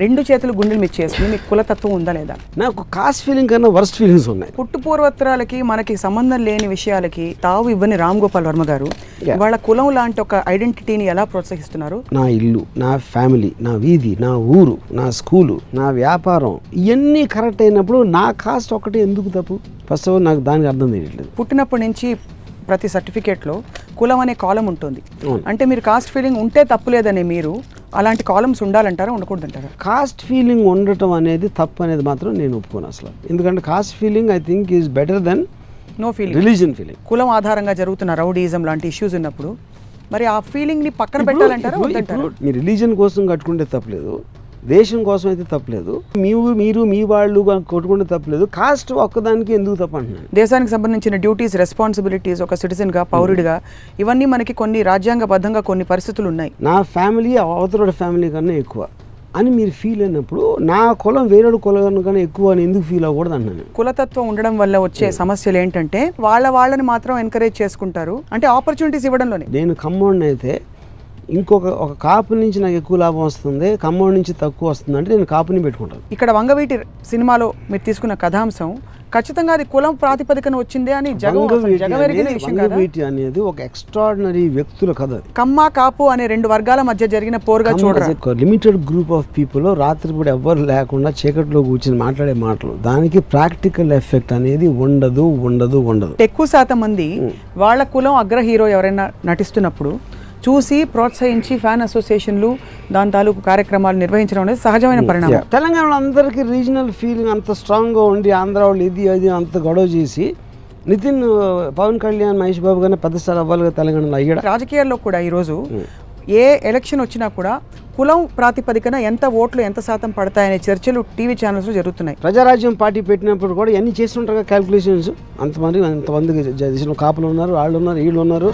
రెండు చేతులు గుండెలు మీద చేసుకుని మీకు కులతత్వం ఉందా లేదా? నాకు కాస్ట్ ఫీలింగ్ కన్నా వర్స్ట్ ఫీలింగ్స్ ఉన్నాయి. పుట్టు పూర్వత్రాలకి మనకి సంబంధం లేని విషయాలకి తావు ఇవ్వని రామ్ గోపాల్ వర్మ గారు వాళ్ళ కులం లాంటి ఒక ఐడెంటిటీని ఎలా ప్రోత్సహిస్తున్నారు? నా ఇల్లు, నా ఫ్యామిలీ, నా వీధి, నా ఊరు, నా స్కూలు, నా వ్యాపారం ఇవన్నీ కరెక్ట్ అయినప్పుడు నా కాస్ట్ ఒకటి ఎందుకు తప్పు? ఫస్ట్ ఆఫ్ ఆల్ నాకు దానికి అర్థం తెలియట్లేదు. పుట్టినప్పటి నుంచి ప్రతి సర్టిఫికేట్లో కులం అనే కాలం ఉంటుంది. అంటే మీరు కాస్ట్ ఫీలింగ్ ఉంటే తప్పు లేదని మీరు అలాంటి కాలమ్స్ ఉండాలంటారా ఉండకూడదంటారా? కాస్ట్ ఫీలింగ్ ఉండటం అనేది తప్పు అనేది మాత్రం నేను ఒప్పుకోను అసలు. ఎందుకంటే caste feeling I think is better than no feeling, religion feeling. కులం ఆధారంగా జరుగుతున్న రౌడీజం లాంటి ఇష్యూస్ ఉన్నప్పుడు మరి ఆ ఫీలింగ్ ని పక్కన పెట్టాలంటారా వద్దంటారా? మీ రిలీజియన్ కోసం కట్టుకుంటే తప్పలేదు, దేశం కోసం అయితే తప్పలేదు, మీరు మీ వాళ్ళు కొట్టుకుంటే తప్పలేదు, కాస్ట్ ఒక్కదానికి ఎందుకు తప్ప అంటున్నాను. దేశానికి సంబంధించిన డ్యూటీస్, రెస్పాన్సిబిలిటీస్ ఒక సిటిజన్గా, పౌరుడిగా ఇవన్నీ మనకి కొన్ని రాజ్యాంగబద్ధంగా కొన్ని పరిస్థితులు ఉన్నాయి. నా ఫ్యామిలీ అవతల ఫ్యామిలీ కన్నా ఎక్కువ అని మీరు ఫీల్ అయినప్పుడు నా కులం వేరేడు కులం కన్నా ఎక్కువ అని ఎందుకు ఫీల్ అవ్వకూడదు అంటున్నాను. కులతత్వం ఉండడం వల్ల వచ్చే సమస్యలు ఏంటంటే వాళ్ళని మాత్రం ఎంకరేజ్ చేసుకుంటారు, అంటే ఆపర్చునిటీస్ ఇవ్వడంలోనే. నేను ఖమ్మం అయితే ఒక కాపు నుంచి నాకు ఎక్కువ లాభం వస్తుంది, ఖమ్మం నుంచి తక్కువ వస్తుంది అంటే నేను కాపుని పెట్టుకుంటాను. ఇక్కడ వంగవీటి సినిమాలో మీరు తీసుకున్న కథాంశం ఖచ్చితంగా అది కులం ప్రాతిపదికన వచ్చిందే అని వంగవీటి అనేది ఒక ఎక్స్ట్రాడినరీ వ్యక్తుల కథ. కమ్మ కాపు అనే రెండు వర్గాల మధ్య జరిగిన పోరుగా చూడరు. లిమిటెడ్ గ్రూప్ ఆఫ్ పీపుల్ రాత్రిపూట ఎవ్వరు లేకుండా చీకట్లో కూర్చొని మాట్లాడే మాటలు, దానికి ప్రాక్టికల్ ఎఫెక్ట్ అనేది ఉండదు. ఎక్కువ శాతం మంది వాళ్ళ కులం అగ్ర హీరో ఎవరైనా నటిస్తున్నప్పుడు చూసి ప్రోత్సహించి ఫ్యాన్ అసోసియేషన్లు దాని తాలూకు కార్యక్రమాలు నిర్వహించడం అనేది సహజమైన పరిణామం. తెలంగాణలో అందరికీ రీజనల్ ఫీలింగ్ అంత స్ట్రాంగ్గా ఉండి ఆంధ్ర వాళ్ళు ఇది అంత గొడవ చేసి నితిన్, పవన్ కళ్యాణ్, మహేష్ బాబు గారిని పెద్ద స్థాయి అవ్వాలిగా తెలంగాణలో అయ్యాడు. రాజకీయాల్లో కూడా ఈరోజు ఏ ఎలక్షన్ వచ్చినా కూడా కులం ప్రాతిపదికన ఎంత ఓట్లు ఎంత శాతం పడతాయనే చర్చలు టీవీ ఛానల్స్లో జరుగుతున్నాయి. ప్రజారాజ్యం పార్టీ పెట్టినప్పుడు కూడా ఎన్ని చేస్తుంటారు క్యాల్కులేషన్స్. అంతమందికి కాపులు ఉన్నారు, వాళ్ళు ఉన్నారు, వీళ్ళు ఉన్నారు.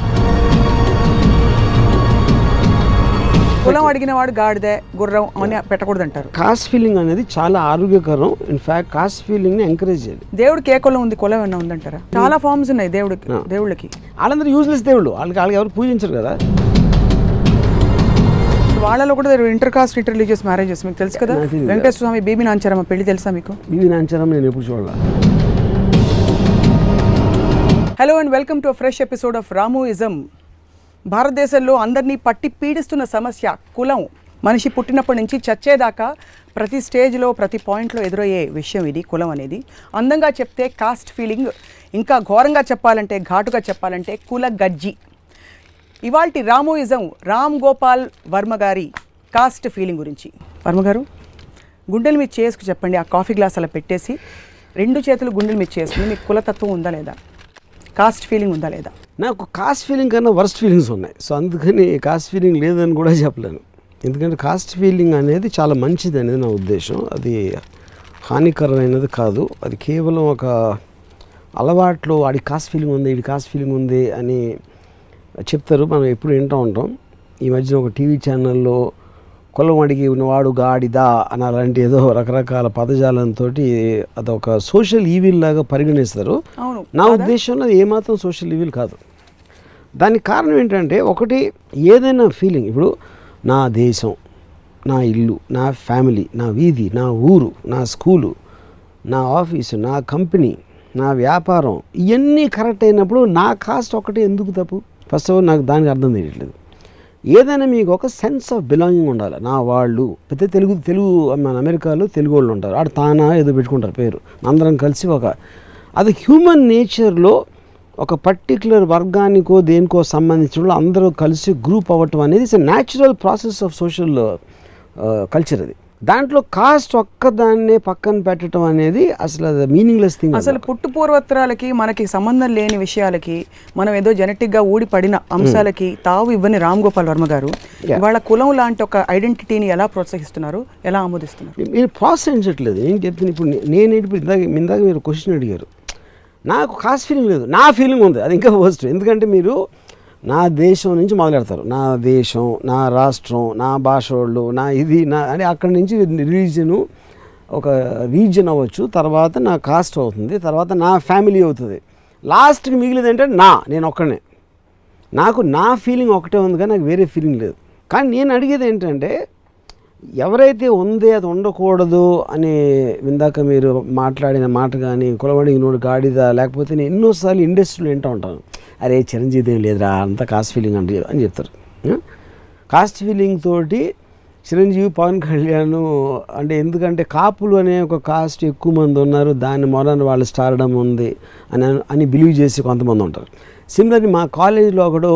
కులం అడిగిన వాడు గాడిదే గుర్రం అని పెట్టకూడదు అంటారు. కాస్ట్ ఫీలింగ్ అనేది చాలా ఆరోగ్యకరం. ఇన్ఫాక్ట్ కాస్ట్ ఫీలింగ్ ని ఎంకరేజ్ చేయాలి. దేవుడికి ఏ కులం ఉంది, కులం ఏమన్నా ఉందంటారా? చాలా ఫార్మ్స్ ఉన్నాయి దేవుళ్ళకి. వాళ్ళందరూ యూజ్లెస్ దేవుళ్ళు, వాళ్ళకి ఎవరు పూజించరు కదా. వాళ్ళలో కూడా inter caste inter religious marriages మీకు తెలుసు కదా. వెంకటేశ్వర స్వామి బీబీ నాంచారమ్మ పెళ్లి తెలుసా మీకు? బీబీ నాంచారమ్మ నేను ఎప్పుడు చూడాలి. Hello and welcome to fresh episode of Ramoism. భారతదేశంలో అందరినీ పట్టి పీడిస్తున్న సమస్య కులం. మనిషి పుట్టినప్పటి నుంచి చచ్చేదాకా ప్రతి స్టేజ్లో ప్రతి పాయింట్లో ఎదురయ్యే విషయం ఇది కులం అనేది. అందంగా చెప్తే కాస్ట్ ఫీలింగ్, ఇంకా ఘోరంగా చెప్పాలంటే, ఘాటుగా చెప్పాలంటే కుల గజ్జి. ఇవాల్టి రామోయిజం రామ్ గోపాల్ వర్మ గారి కాస్ట్ ఫీలింగ్ గురించి. వర్మ గారు, గుండెల మీద చేసుకు చెప్పండి. ఆ కాఫీ గ్లాస్ అలా పెట్టేసి రెండు చేతులు గుండెల మీద చేసుకుని మీకు కులతత్వం ఉందా లేదా, కాస్ట్ ఫీలింగ్ ఉందా లేదా? నాకు కాస్ట్ ఫీలింగ్ కన్నా వర్స్ట్ ఫీలింగ్స్ ఉన్నాయి. సో అందుకని కాస్ట్ ఫీలింగ్ లేదని కూడా చెప్పలేను. ఎందుకంటే కాస్ట్ ఫీలింగ్ అనేది చాలా మంచిది అనేది నా ఉద్దేశం. అది హానికరమైనది కాదు. అది కేవలం ఒక అలవాట్లో వాడి కాస్ట్ ఫీలింగ్ ఉంది, వీడి కాస్ట్ ఫీలింగ్ ఉంది అని చెప్తారు. మనం ఎప్పుడు వింటూ ఉంటాం. ఈ మధ్యన ఒక టీవీ ఛానల్లో కులం అడిగి ఉన్నవాడు గాడిదా అని అలాంటి ఏదో రకరకాల పదజాలంతో అదొక సోషల్ ఈవిల్ లాగా పరిగణిస్తారు. నా ఉద్దేశంలో ఏమాత్రం సోషల్ ఈవిల్ కాదు. దానికి కారణం ఏంటంటే, ఒకటి ఏదైనా ఫీలింగ్, ఇప్పుడు నా దేశం, నా ఇల్లు, నా ఫ్యామిలీ, నా వీధి, నా ఊరు, నా స్కూలు, నా ఆఫీసు, నా కంపెనీ, నా వ్యాపారం ఇవన్నీ కరెక్ట్ అయినప్పుడు నా కాస్ట్ ఒకటి ఎందుకు తప్పు? ఫస్ట్ ఆఫ్ ఆల్ నాకు దానికి అర్థం తెలియట్లేదు. ఏదైనా మీకు ఒక సెన్స్ ఆఫ్ బిలాంగింగ్ ఉండాలి. నా వాళ్ళు పెద్ద తెలుగు మన అమెరికాలో తెలుగు వాళ్ళు ఉంటారు, ఆడ తానా ఏదో పెట్టుకుంటారు పేరు, అందరం కలిసి అది హ్యూమన్ నేచర్లో ఒక పర్టిక్యులర్ వర్గానికో దేనికో సంబంధించిన అందరూ కలిసి గ్రూప్ అవ్వటం అనేది it's natural process of social culture. అది దాంట్లో కాస్ట్ ఒక్కదాన్నే పక్కన పెట్టడం అనేది అసలు అది మీనింగ్లెస్ థింగ్. అసలు పుట్టు పూర్వత్రాలకి మనకి సంబంధం లేని విషయాలకి, మనం ఏదో జెనెటిక్గా ఊడి పడిన అంశాలకి తావు ఇవ్వని రామ్ గోపాల్ వర్మ గారు వాళ్ళ కులం లాంటి ఒక ఐడెంటిటీని ఎలా ప్రోత్సహిస్తున్నారు, ఎలా ఆమోదిస్తున్నారు? మీరు ప్రోత్సహించట్లేదు. నేను చెప్తాను. ఇప్పుడు ఇందాక మీరు క్వశ్చన్ అడిగారు. నాకు కాస్ట్ ఫీలింగ్ లేదు, నా ఫీలింగ్ ఉంది. అది ఇంకా వర్స్ట్. ఎందుకంటే మీరు నా దేశం నుంచి మొదలెడతారు. నా దేశం, నా రాష్ట్రం, నా భాష వాళ్ళు, నా ఇది నా అని అక్కడి నుంచి రిలీజను ఒక రీజన్ అవ్వచ్చు, తర్వాత నా కాస్ట్ అవుతుంది, తర్వాత నా ఫ్యామిలీ అవుతుంది, లాస్ట్కి మిగిలింది ఏంటంటే నేను ఒక్కనే. నాకు నా ఫీలింగ్ ఒకటే ఉంది కానీ నాకు వేరే ఫీలింగ్ లేదు. కానీ నేను అడిగేది ఏంటంటే, ఎవరైతే ఉంది అది ఉండకూడదు అని ఇందాక మీరు మాట్లాడిన మాట కానీ కులవడికి నోడు గాడిద, లేకపోతే నేను ఎన్నోసార్లు ఇండస్ట్రీలో వింటూ ఉంటాను, అరే చిరంజీవి ఏం లేదురా అంతా కాస్ట్ ఫీలింగ్ అని చెప్తారు. కాస్ట్ ఫీలింగ్ తోటి చిరంజీవి, పవన్ కళ్యాణ్ అంటే ఎందుకంటే కాపులు అనే ఒక కాస్ట్ ఎక్కువ మంది ఉన్నారు, దాని మొదన వాళ్ళు స్టార్డం ఉంది అని బిలీవ్ చేసి కొంతమంది ఉంటారు. సిమిలర్లీ మా కాలేజీలో ఒకడు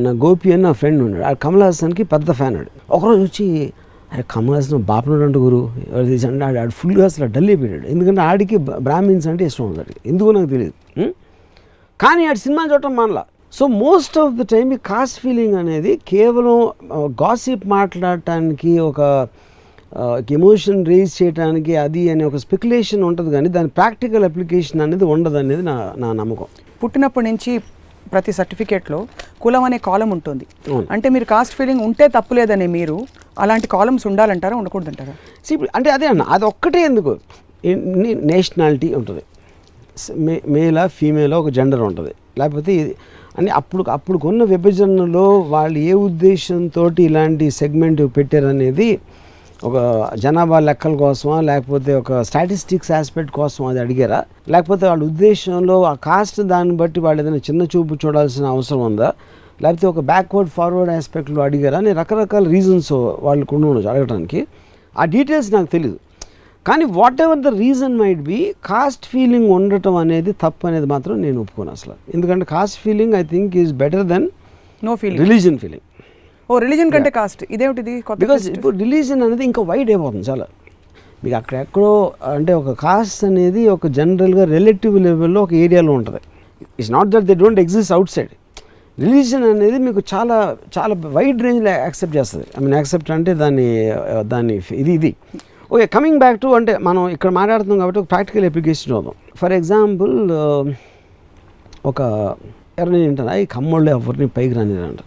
నా గోపి అని నా ఫ్రెండ్ ఉన్నాడు, ఆ కమల్ హాసన్కి పెద్ద ఫ్యాన్ ఆడు. ఒకరోజు వచ్చి అరే కమల్ హాసన్ బాపనాడు అంటూ గురు అంటే ఆడు ఫుల్గా అసలు డల్ అయిపోయాడు. ఎందుకంటే ఆడికి బ్రాహ్మిన్స్ అంటే ఇష్టం ఉంటుంది, ఎందుకో నాకు తెలియదు. కానీ ఆడు సినిమా చూడటం మనలా. So most of the time ఈ కాస్ట్ ఫీలింగ్ అనేది కేవలం గాసిప్ మాట్లాడటానికి, ఒక ఎమోషన్ రేజ్ చేయడానికి అది అనే ఒక స్పెక్యులేషన్ ఉంటుంది, కానీ దాని ప్రాక్టికల్ అప్లికేషన్ అనేది ఉండదు అనేది నా నమ్మకం. పుట్టినప్పటి నుంచి ప్రతి సర్టిఫికేట్లో కులం అనే కాలం ఉంటుంది. అంటే మీరు కాస్ట్ ఫీలింగ్ ఉంటే తప్పులేదని మీరు అలాంటి కాలమ్స్ ఉండాలంటారా, ఉండకూడదంటారా? అంటే అదే అన్న, అది ఒక్కటే ఎందుకు, నేషనాలిటీ ఉంటుంది, మేలా ఫీమేలా ఒక జెండర్ ఉంటుంది, లేకపోతే అని అప్పుడుకున్న విభజనలో వాళ్ళు ఏ ఉద్దేశంతో ఇలాంటి సెగ్మెంట్ పెట్టారనేది ఒక జనాభా లెక్కల కోసమా, లేకపోతే ఒక స్టాటిస్టిక్స్ ఆస్పెక్ట్ కోసం అది అడిగారా, లేకపోతే వాళ్ళ ఉద్దేశంలో ఆ కాస్ట్ దాన్ని బట్టి వాళ్ళు ఏదైనా చిన్న చూపు చూడాల్సిన అవసరం ఉందా, లేకపోతే ఒక బ్యాక్వర్డ్ ఫార్వర్డ్ ఆస్పెక్ట్లో అడిగారా అని రకరకాల రీజన్స్ వాళ్ళకు ఉండవచ్చు అడగడానికి. ఆ డీటెయిల్స్ నాకు తెలీదు. కానీ whatever the reason might be, caste feeling ఉండటం అనేది తప్పు అనేది మాత్రం నేను ఒప్పుకోను అసలు. ఎందుకంటే caste feeling I think is better than no feeling, religion feeling. ఓ రిలీజన్ కంటే కాస్ట్ ఇదేమిటిది? బికాజ్ ఇప్పుడు రిలీజియన్ అనేది ఇంకా వైడ్ అయిపోతుంది చాలా. మీకు అక్కడెక్కడో అంటే ఒక కాస్ట్ అనేది ఒక జనరల్గా రిలేటివ్ లెవెల్లో ఒక ఏరియాలో ఉంటుంది. It's not that they don't exist out side. Religion అనేది మీకు చాలా చాలా వైడ్ రేంజ్లో యాక్సెప్ట్ చేస్తుంది. ఐ మీన్ యాక్సెప్ట్ అంటే దాన్ని ఇది ఓకే. కమింగ్ బ్యాక్ టు అంటే మనం ఇక్కడ మాట్లాడుతున్నాం కాబట్టి ఒక ప్రాక్టికల్ అప్లికేషన్ చూద్దాం. ఫర్ ఎగ్జాంపుల్ ఒక ఎవరైనా ఏంటన్నా ఈ కమ్మోళ్ళు ఎవరిని పైకి రానిదంట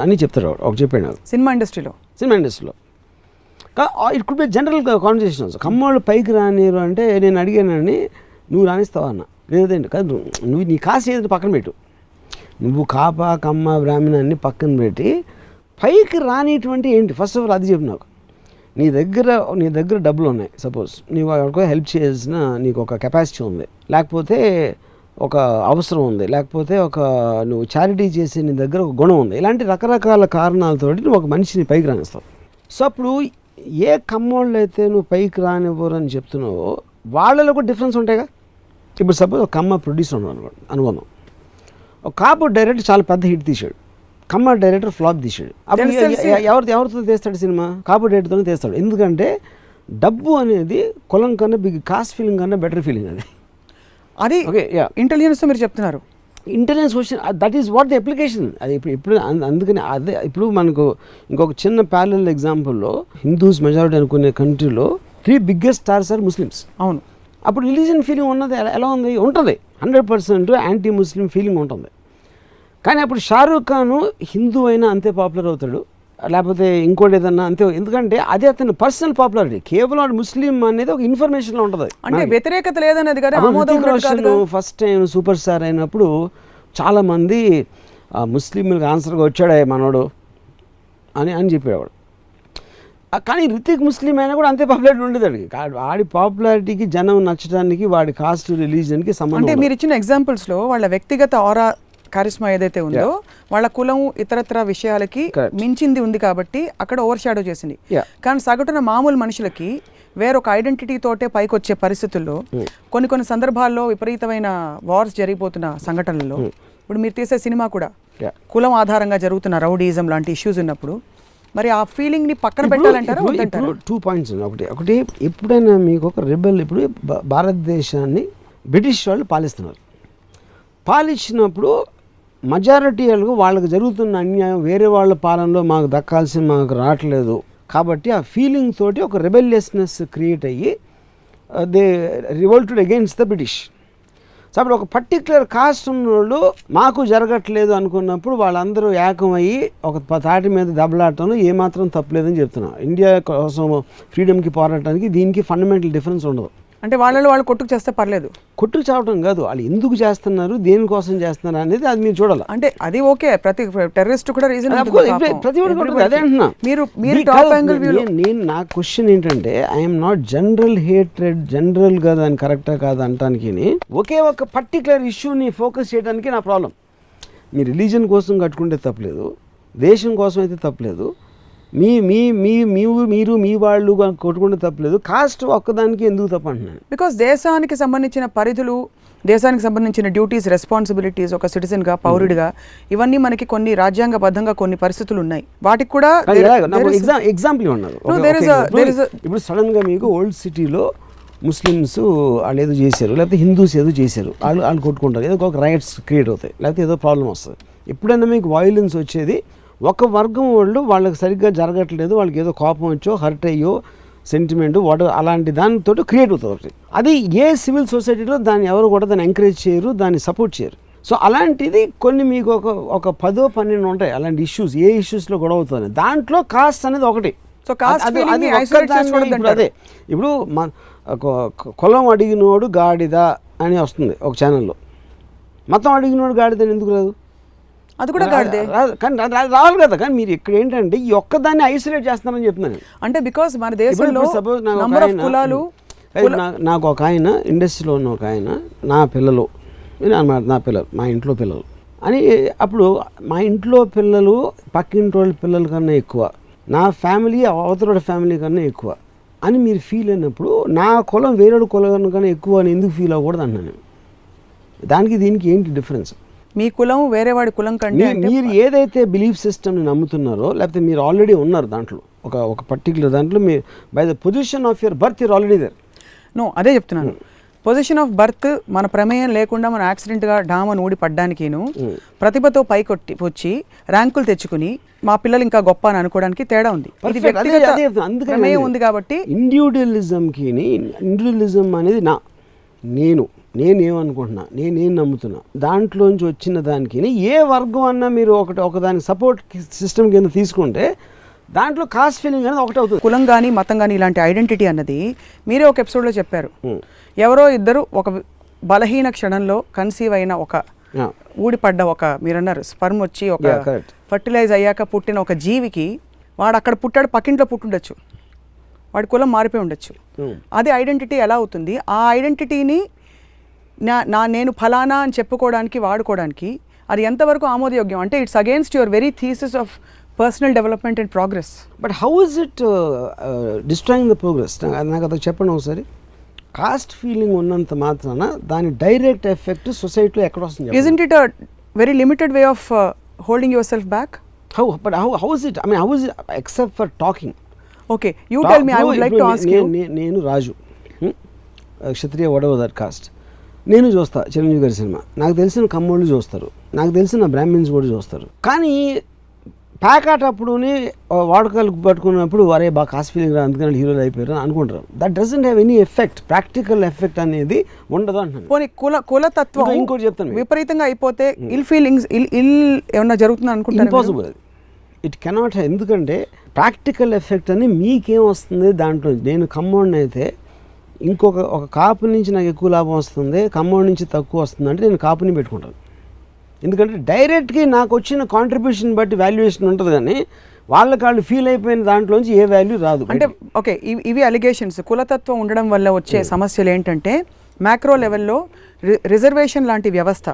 అని చెప్తారు. ఒక చెప్పాడు సినిమా ఇండస్ట్రీలో it could be general conversations. కమ్మోళ్ళు పైకి రానిరు అంటే నేను అడిగానని నువ్వు రాణిస్తావా అన్న, లేదండి కాదు నువ్వు నీ కాస్ట్ ఏదంటే పక్కన పెట్టు, నువ్వు కాప కమ్మ బ్రాహ్మణ అన్ని పక్కన పెట్టి పైకి రానిటువంటి ఏంటి ఫస్ట్ ఆఫ్ ఆల్ అది చెప్పు నాకు. నీ దగ్గర డబ్బులు ఉన్నాయి, సపోజ్ నీవు ఎవరికో హెల్ప్ చేసిన నీకు ఒక కెపాసిటీ ఉంది, లేకపోతే ఒక అవసరం ఉంది, లేకపోతే ఒక నువ్వు చారిటీ చేసే నీ దగ్గర ఒక గుణం ఉంది, ఇలాంటి రకరకాల కారణాలతోటి నువ్వు ఒక మనిషిని పైకి రానిస్తావు. సో అప్పుడు ఏ కమ్మోళ్ళు అయితే నువ్వు పైకి రానివ్వరు అని చెప్తున్నావో వాళ్ళలో కూడా డిఫరెన్స్ ఉంటాయిగా. ఇప్పుడు సపోజ్ ఒక కమ్మ ప్రొడ్యూసర్ ఉన్నాడు అనుకుందాం, ఒక కాపు డైరెక్టర్ చాలా పెద్ద హిట్ తీశాడు, కమ్మ డైరెక్టర్ ఫ్లాప్ తీశాడు. అప్పుడు ఎవరితో తీస్తాడు సినిమా? కాపు డైరెక్టర్తోనే తీస్తాడు. ఎందుకంటే డబ్బు అనేది కులం కన్నా కాస్ట్ ఫీలింగ్ కన్నా బెటర్ ఫీలింగ్ అది ఓకే. ఇంటెలిజెన్స్ మీరు చెప్తున్నారు, intelligence question, that is what the application. అది ఇప్పుడు అందుకని అదే ఇప్పుడు మనకు ఇంకొక చిన్న ప్యారలల్ ఎగ్జాంపుల్లో హిందూస్ మెజారిటీ అనుకునే కంట్రీలో 3 బిగ్గెస్ట్ స్టార్స్ ఆర్ ముస్లిమ్స్. అవును. అప్పుడు రిలీజియన్ ఫీలింగ్ ఉన్నది ఎలా ఉంది? ఉంటుంది, 100% యాంటీ ముస్లిం ఫీలింగ్ ఉంటుంది. కానీ అప్పుడు షారూఖ్ ఖాన్ హిందూ అయినా అంతే పాపులర్ అవుతాడు, లేకపోతే ఇంకోటి ఏదన్నా అంతే, ఎందుకంటే అది అతని పర్సనల్ పాపులారిటీ. కేవలం ముస్లిం అనేది ఒక ఇన్ఫర్మేషన్లో ఉంటుంది, అంటే వ్యతిరేకత లేదనేది కదా. ఫస్ట్ టైం సూపర్ స్టార్ అయినప్పుడు చాలామంది ముస్లింలకు ఆన్సర్గా వచ్చాడే మనోడు అని చెప్పేవాడు. కానీ రితిక్ ముస్లిం అయినా కూడా అంతే పాపులారిటీ ఉండేది. వాడి పాపులారిటీకి జనం నచ్చడానికి వాడి కాస్ట్ రిలీజియన్కి సంబంధం. అంటే మీరు ఇచ్చిన ఎగ్జాంపుల్స్లో వాళ్ళ వ్యక్తిగత ఆరా కారిస్మా ఏదైతే ఉందో వాళ్ళ కులం ఇతరత్ర విషయాలకి మించింది ఉంది కాబట్టి అక్కడ ఓవర్ షాడో చేసింది. కానీ సగటున మామూలు మనుషులకి వేరొక ఐడెంటిటీ తోటే పైకి వచ్చే పరిస్థితుల్లో కొన్ని సందర్భాల్లో విపరీతమైన వార్స్ జరిగిపోతున్న సంఘటనలలో ఇప్పుడు మీరు తీసే సినిమా కూడా కులం ఆధారంగా జరుగుతున్న రౌడీజం లాంటి ఇష్యూస్ ఉన్నప్పుడు మరి ఆ ఫీలింగ్ని పక్కన పెట్టాలంటారా? 2 పాయింట్స్. ఒకటి ఎప్పుడైనా మీకు ఒక రెబెల్, ఇప్పుడు భారతదేశాన్ని బ్రిటిష్ వాళ్ళు పాలించినప్పుడు మెజారిటీ వాళ్ళకి జరుగుతున్న అన్యాయం వేరే వాళ్ళ పాలనలో మాకు దక్కాల్సిన మాకు రావట్లేదు కాబట్టి ఆ ఫీలింగ్ తోటి ఒక రెబెలియస్నెస్ క్రియేట్ అయ్యి they revolted against the British. So అప్పుడు ఒక పర్టిక్యులర్ కాస్ట్ ఉన్నోళ్ళు మాకు జరగట్లేదు అనుకున్నప్పుడు వాళ్ళందరూ ఏకమయ్యి ఒక తాటి మీద దెబ్బలాడటంలో ఏమాత్రం తప్పలేదని చెప్తున్నా. ఇండియా కోసం ఫ్రీడమ్కి పోరాటానికి దీనికి ఫండమెంటల్ డిఫరెన్స్ ఉండదు. అంటే వాళ్ళలో వాళ్ళు కొట్టుకు చేస్తే పర్లేదు. కొట్టుకు చావటం కాదు, వాళ్ళు ఎందుకు చేస్తున్నారు, దేనికోసం చేస్తున్నారు అనేది అది మీరు చూడాలి. అంటే అది ఓకే, ప్రతి టెర్రరిస్ట్ కూడా రీజన్ ప్రతి ఒక్కరు అదే అంటున్నా. మీరు టాప్ యాంగిల్ వ్యూ. నేను నా క్వశ్చన్ ఏంటంటే I'm not general hatred, general గా దాని కరెక్టా కాదు అంటానికి, ఒకే ఒక పర్టికులర్ ఇష్యూని ఫోకస్ చేయడానికి నా ప్రాబ్లం. మీ రిలీజన్ కోసం కట్టుకుంటే తప్పలేదు, దేశం కోసం అయితే తప్పలేదు, మీరు మీ వాళ్ళు కొట్టుకుంటే తప్పలేదు, కాస్ట్ ఒక్కదానికి ఎందుకు తప్ప అంటున్నాను. బికాస్ దేశానికి సంబంధించిన పరిధులు, దేశానికి సంబంధించిన డ్యూటీస్, రెస్పాన్సిబిలిటీస్ ఒక సిటిజన్గా, పౌరుడిగా, ఇవన్నీ మనకి కొన్ని రాజ్యాంగబద్ధంగా కొన్ని పరిస్థితులు ఉన్నాయి. వాటికి కూడా ఎగ్జాంపుల్ ఉన్నారు. ఇప్పుడు సడన్ గా మీకు ఓల్డ్ సిటీలో ముస్లిమ్స్ వాళ్ళు ఏదో చేశారు, లేకపోతే హిందూస్ ఏదో చేశారు, వాళ్ళు కొట్టుకుంటారు, ఏదో ఒక రైట్స్ క్రియేట్ అవుతాయి, లేకపోతే ఏదో ప్రాబ్లం వస్తుంది. ఎప్పుడైనా మీకు వైలెన్స్ వచ్చేది ఒక వర్గం వాళ్ళు వాళ్ళకి సరిగ్గా జరగట్లేదు, వాళ్ళకి ఏదో కోపం వచ్చో, హర్ట్ అయ్యో, సెంటిమెంట్ వాటి అలాంటి దానితో క్రియేట్ అవుతుంది. అది ఏ సివిల్ సొసైటీలో దాన్ని ఎవరు కూడా దాన్ని ఎంకరేజ్ చేయరు, దాన్ని సపోర్ట్ చేయరు. సో అలాంటిది కొన్ని మీకు ఒక 10-12 ఉంటాయి అలాంటి ఇష్యూస్. ఏ ఇష్యూస్లో గొడవ అవుతుంది, దాంట్లో కాస్ట్ అనేది ఒకటి. సో అదే ఇప్పుడు కులం అడిగినోడు గాడిద అని వస్తుంది ఒక ఛానల్లో, మతం అడిగినోడు గాడిద అని ఎందుకు రాదు? అది కూడా కాదే, కానీ రావాలి కదా. కానీ మీరు ఇక్కడ ఏంటంటే ఈ ఒక్కదాన్ని ఐసోలేట్ చేస్తున్నారని చెప్తున్నాను. అంటే బికాస్ మన దేశంలో నాకు ఒక ఆయన ఇండస్ట్రీలో ఉన్న ఒక ఆయన, నా పిల్లలు మా ఇంట్లో పిల్లలు అని, అప్పుడు మా ఇంట్లో పిల్లలు పక్కింటి వాళ్ళ పిల్లల కన్నా ఎక్కువ, నా ఫ్యామిలీ అవతల ఫ్యామిలీ కన్నా ఎక్కువ అని మీరు ఫీల్ అయినప్పుడు, నా కులం వేరేడు కులం కన్నా ఎక్కువ అని ఎందుకు ఫీల్ అవ్వకూడదు అన్నాను. దానికి దీనికి ఏంటి డిఫరెన్స్? మీ కులం వేరే వాడి కులం కంటే మీరు ఏదైతే బిలీఫ్ సిస్టమ్ని నమ్ముతున్నారో, లేకపోతే మీరు ఆల్రెడీ ఉన్నారు దాంట్లో, ఒక పర్టికులర్ దాంట్లో, మీరు by the position of your birth you're already there. అదే చెప్తున్నాను. పొజిషన్ ఆఫ్ బర్త్ మన ప్రమేయం లేకుండా మన యాక్సిడెంట్గా డామని ఊడి పడ్డానికిను, ప్రతిభతో పైకొట్టి వచ్చి ర్యాంకులు తెచ్చుకుని మా పిల్లలు ఇంకా గొప్ప అని అనుకోవడానికి తేడా ఉంది. ఇది వ్యక్తిగత ప్రమేయం ఉంది కాబట్టి ఇండివిజువలిజం అనేది నేనేమనుకుంటున్నా, నేనేం నమ్ముతున్నా, దాంట్లోంచి వచ్చిన దానికి ఏ వర్గం అన్నా మీరు ఒకదాని సపోర్ట్ సిస్టమ్ కింద తీసుకుంటే దాంట్లో కాస్ట్ ఫీలింగ్ అనేది ఒకటి అవుతుంది. కులం కానీ మతం కానీ ఇలాంటి ఐడెంటిటీ అన్నది మీరే ఒక ఎపిసోడ్లో చెప్పారు. ఎవరో ఇద్దరు ఒక బలహీన క్షణంలో కన్సీవ్ అయిన ఒక ఊడిపడ్డ ఒక, మీరన్నారు స్పర్మ్ వచ్చి ఒక ఫర్టిలైజ్ అయ్యాక పుట్టిన ఒక జీవికి, వాడు అక్కడ పుట్టాడు, పక్కింట్లో పుట్టుండొచ్చు, వాడి కులం మారిపోయి ఉండొచ్చు. అది ఐడెంటిటీ ఎలా అవుతుంది? ఆ ఐడెంటిటీని నేను ఫలానా అని చెప్పుకోవడానికి, వాడుకోవడానికి అది ఎంతవరకు ఆమోదయోగ్యం? అంటే it's against your very thesis of personal development and progress. But how is it destroying the progress? నాకు అది చెప్పండి ఒకసారి. కాస్ట్ ఫీలింగ్ ఉన్నంత మాత్రాన దాని డైరెక్ట్ ఎఫెక్ట్ సొసైటీలో ఎక్కడ వస్తుంది? Isn't it a very limited way of holding yourself back? How is it? I mean how is it except for talking? Okay, you tell me. I would like to ask you. నేను రాజు, క్షత్రియ whatever that caste, నేను చూస్తా చిరంజీవి గారి cinema, నాకు తెలిసిన కమ్మోళ్ళు చూస్తారు, నాకు తెలిసిన Brahmins కూడా చూస్తారు. కానీ ప్యాకాటప్పుడుని వాడుకలు పట్టుకున్నప్పుడు వారే బాగా కాస్ట్ ఫీలింగ్ రా, అందుకని హీరోలు అయిపోయారు అని అనుకుంటారు. That doesn't have any effect, practical effect అనేది ఉండదు అంటున్నాను. పోనీ కులతత్వం ఇంకోటి చెప్తాను, విపరీతంగా అయిపోతే ఇల్ ఫీలింగ్స్ ఏమన్నా జరుగుతుంది అనుకుంటారు? ఇంపాసిబుల్ అది. It cannot. ఎందుకంటే ప్రాక్టికల్ ఎఫెక్ట్ అని మీకేం వస్తుంది దాంట్లో? నేను కమ్మోడిని అయితే ఒక కాపు నుంచి నాకు ఎక్కువ లాభం వస్తుంది, కమ్మోడి నుంచి తక్కువ వస్తుంది అంటే నేను కాపుని పెట్టుకుంటాను. ఎందుకంటే డైరెక్ట్గా నాకు వచ్చిన కాంట్రిబ్యూషన్ బట్టి వాల్యుయేషన్ ఉంటుంది, కానీ వాళ్ళు ఫీల్ అయిపోయిన దాంట్లోంచి ఏ వాల్యూ రాదు. అంటే ఓకే, ఇవి అలిగేషన్స్. కులతత్వం ఉండడం వల్ల వచ్చే సమస్యలు ఏంటంటే, మ్యాక్రో లెవెల్లో రిజర్వేషన్ లాంటి వ్యవస్థ,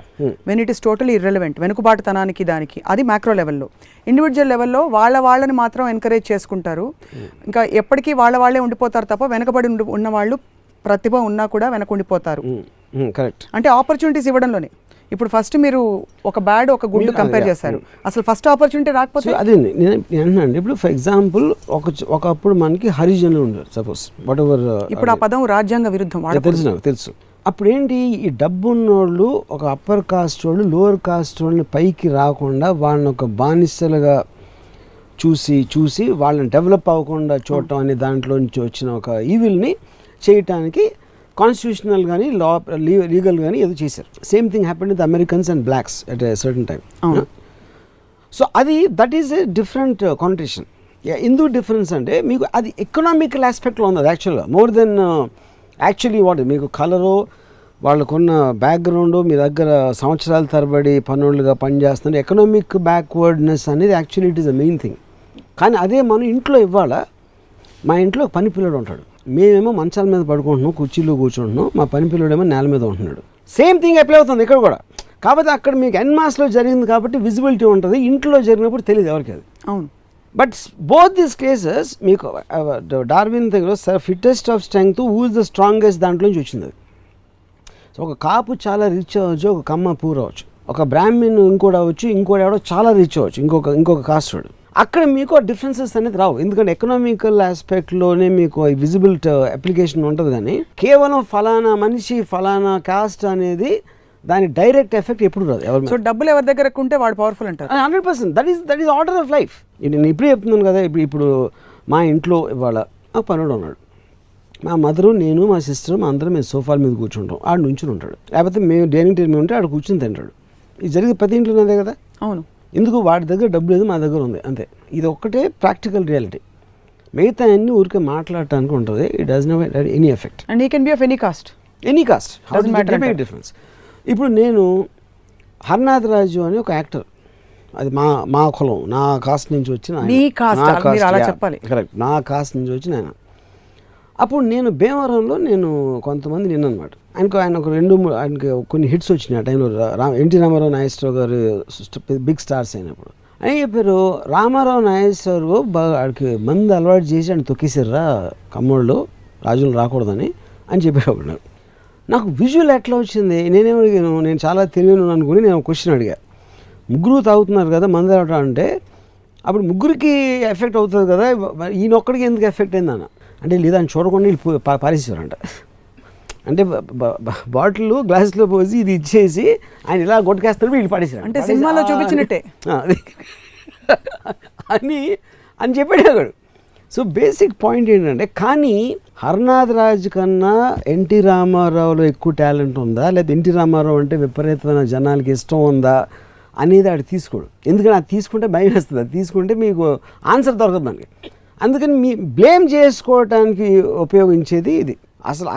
when it is totally irrelevant, వెనుకబాటుతనానికి దానికి, అది మ్యాక్రో లెవెల్లో. ఇండివిజువల్ లెవెల్లో వాళ్ళని మాత్రం ఎంకరేజ్ చేసుకుంటారు, ఇంకా ఎప్పటికీ వాళ్ళే ఉండిపోతారు తప్ప వెనకబడి ఉన్న వాళ్ళు ప్రతిభ ఉన్నా కూడా వెనకుండిపోతారు. కరెక్ట్. అంటే ఆపర్చునిటీస్ ఇవ్వడంలోనే. ఇప్పుడు ఫస్ట్ మీరు ఒక బ్యాడ్ ఒక గుడ్ కంపేర్ చేశారు, అసలు ఫస్ట్ ఆపర్చునిటీ రాకపోతే అదే నేను అంటున్నాను. ఇప్పుడు ఫర్ ఎగ్జాంపుల్ ఒకప్పుడు మనకి హరిజనులు ఉండరు సపోజ్, వాట్ ఎవర్. ఇప్పుడు ఆ పదం రాజ్యాంగ విరుద్ధం, నాకు తెలుసు. అప్పుడు ఏంటి, ఈ డబ్బు ఉన్నోళ్ళు, ఒక అప్పర్ కాస్ట్ వాళ్ళు లోవర్ కాస్ట్ వాళ్ళని పైకి రాకుండా వాళ్ళని ఒక బానిసలుగా చూసి వాళ్ళని డెవలప్ అవ్వకుండా చూడటం అనే దాంట్లో నుంచి వచ్చిన ఒక ఈవిల్ని చేయటానికి కాన్స్టిట్యూషనల్ కానీ లీగల్ కానీ ఏదో చేశారు. Same thing happened with Americans and blacks at a certain time. So that is a different condition. ఎందుకు డిఫరెన్స్ అంటే, మీకు అది ఎకనామికల్ ఆస్పెక్ట్లో ఉంది. అది యాక్చువల్గా మోర్ దెన్ యాక్చువల్లీ వాట్ మీకు కలరు వాళ్ళకున్న బ్యాక్గ్రౌండ్ మీ దగ్గర సంవత్సరాల తరబడి పనులుగా పనిచేస్తున్నారు, ఎకనామిక్ బ్యాక్వర్డ్నెస్ అనేది actually it is the main thing. కానీ అదే మనం ఇంట్లో ఇవ్వాల, మా ఇంట్లో పని పిల్లడు ఉంటాడు, మేమేమో మంచాల మీద పడుకుంటున్నాం, కుర్చీలో కూర్చుంటున్నాం, మా పని పిల్లడేమో నేల మీద ఉంటున్నాడు. సేమ్ థింగ్ అప్లై అవుతుంది ఇక్కడ కూడా. కాకపోతే అక్కడ మీకు ఎన్మాస్లో జరిగింది కాబట్టి విజిబిలిటీ ఉంటుంది, ఇంట్లో జరిగినప్పుడు తెలియదు ఎవరికి అది. అవును. బట్ బోత్ దీస్ కేసెస్ మీకు డార్విన్ దగ్గర fittest of strength who is the strongest దాంట్లోంచి వచ్చింది అది. సో ఒక కాపు చాలా రిచ్ అవ్వచ్చు, ఒక కమ్మ పూర్ అవ్వచ్చు, ఒక బ్రాహ్మణ్ ఇంకోటి అవ్వచ్చు, ఇంకోటి ఎవడో చాలా రిచ్ అవ్వచ్చు, ఇంకొక కాస్ట్ వాడు. అక్కడ మీకు డిఫరెన్సెస్ అనేది రావు, ఎందుకంటే ఎకనామికల్ ఆస్పెక్ట్లోనే మీకు విజిబుల్ అప్లికేషన్ ఉంటుంది. కానీ కేవలం ఫలానా మనిషి ఫలానా కాస్ట్ అనేది దాని డైరెక్ట్ ఎఫెక్ట్ ఎప్పుడు రాదు ఎవరు. సో డబ్బులు ఎవరి దగ్గర ఉంటే వాడు పవర్ఫుల్ అంటారు. 100% that is order of life. నేను ఇప్పుడే చెప్తున్నాను కదా, ఇప్పుడు మా ఇంట్లో ఇవాళ ఆ పనుడు ఉన్నాడు, మా మదరు, నేను, మా సిస్టర్, మా అందరం మేము సోఫాల మీద కూర్చుంటాం, ఆడు నుంచుని ఉంటాడు, లేకపోతే మేము డైనింగ్ టేబుల్ ఉంటే ఆడు కూర్చుని తింటాడు. ఇది జరిగే ప్రతి ఇంట్లో అదే కదా. అవును. ఎందుకు వాడి దగ్గర డబ్బు లేదు, మా దగ్గర ఉంది, అంతే. ఇది ఒక్కటే ప్రాక్టికల్ రియాలిటీ. మిగతా అన్ని ఊరికే మాట్లాడటానికి ఉంటుంది. It does not have any effect. And he can be of any cost. Any cost, make difference. ఇప్పుడు నేను హర్నాథ్ రాజు అని ఒక యాక్టర్, అది మా కులం, నా కాస్ట్ నుంచి వచ్చిన కరెక్ట్, నా కాస్ట్ నుంచి వచ్చిన ఆయన. అప్పుడు నేను భీమవరంలో నేను కొంతమంది నిన్నమాట, ఆయన ఒక ఆయనకి కొన్ని హిట్స్ వచ్చినాయి ఆ టైంలో. ఎన్టీ రామారావు నాగేశ్వరరావు గారు బిగ్ స్టార్స్ అయినప్పుడు అని చెప్పారు, రామారావు నాగేశ్వరరావు బాగా ఆడికి మంది అలవాటు చేసి ఆయన తొక్కేసారా కమ్మోళ్ళు, రాజులు రాకూడదని అని చెప్పేవాడు. నాకు విజువల్ ఎట్లా వచ్చింది, నేనేమడిగాను, నేను చాలా తెలియను అనుకుని నేను క్వశ్చన్ అడిగా, ముగ్గురు తాగుతున్నారు కదా మంది తాగటం అంటే, అప్పుడు ముగ్గురికి ఎఫెక్ట్ అవుతుంది కదా, ఈయన ఒక్కడికి ఎందుకు ఎఫెక్ట్ అయిందన్న అంటే, లేదా అని చూడకుండా వీళ్ళు పారేసేవారంట. అంటే బాటిల్ గ్లాస్లో పోసి ఇది ఇచ్చేసి ఆయన ఇలా కొట్టుకేస్తారు, వీళ్ళు పాడేసారు, అంటే సినిమాలో చూపించినట్టే అని చెప్పాడు అక్కడ. సో బేసిక్ పాయింట్ ఏంటంటే, కానీ హర్నాథ్ రాజ్ కన్నా ఎన్టీ రామారావులో ఎక్కువ టాలెంట్ ఉందా, లేదా ఎన్టీ రామారావు అంటే విపరీతమైన జనాలకి ఇష్టం ఉందా అనేది ఆడు తీసుకోడు. ఎందుకంటే అది తీసుకుంటే భయం వేస్తుంది, అది తీసుకుంటే మీకు ఆన్సర్ దొరకదు దానికి. అందుకని మీ బ్లేమ్ చేసుకోవటానికి ఉపయోగించేది ఇది.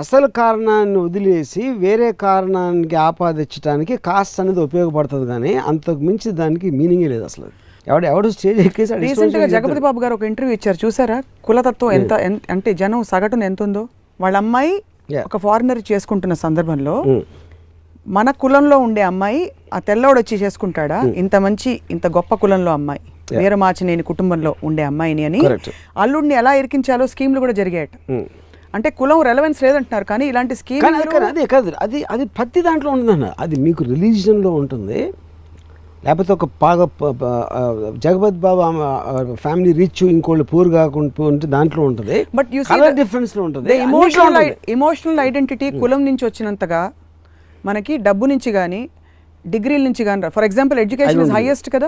అసలు కారణాన్ని వదిలేసి వేరే కారణానికి ఆపాదించడానికి కాస్ట్ అనేది ఉపయోగపడుతుంది, కానీ అంతకు మించి దానికి మీనింగే లేదు అసలు. ఎవడు స్టేజ్ ఎక్కేసి. రీసెంట్గా జగపతి బాబు గారు ఒక ఇంటర్వ్యూ ఇచ్చారు, చూసారా? కులతత్వం ఎంత అంటే జనం సగటున ఎంత ఉందో. వాళ్ళ అమ్మాయి ఒక ఫారినర్ చేసుకుంటున్న సందర్భంలో మన కులంలో ఉండే అమ్మాయి ఆ తెల్లవాడు వచ్చి చేసుకుంటాడా, ఇంత గొప్ప కులంలో అమ్మాయి, వీరమాచినేని కుటుంబంలో ఉండే అమ్మాయిని అని అల్లుడిని ఎలా ఇరికించాలో స్కీమ్లు కూడా జరిగాయట. అంటే కులం రెలవెన్స్ లేదంటున్నారు, కానీ ఇలాంటి స్కీమ్ అదే కాదు, అది ప్రతి దాంట్లో ఉంటుందన్న. అది మీకు రిలీజియన్లో ఉంటుంది, లేకపోతే ఒక జగపతి బాబు ఫ్యామిలీ రిచ్ ఇంకోళ్ళు పూర్ కాకుండా ఉంటే దాంట్లో ఉంటుంది. బట్ డిఫరెన్స్లో ఉంటుంది. ఎమోషనల్ ఐడెంటిటీ కులం నుంచి వచ్చినంతగా మనకి డబ్బు నుంచి కానీ డిగ్రీల నుంచి కానీ, for example education is highest కదా,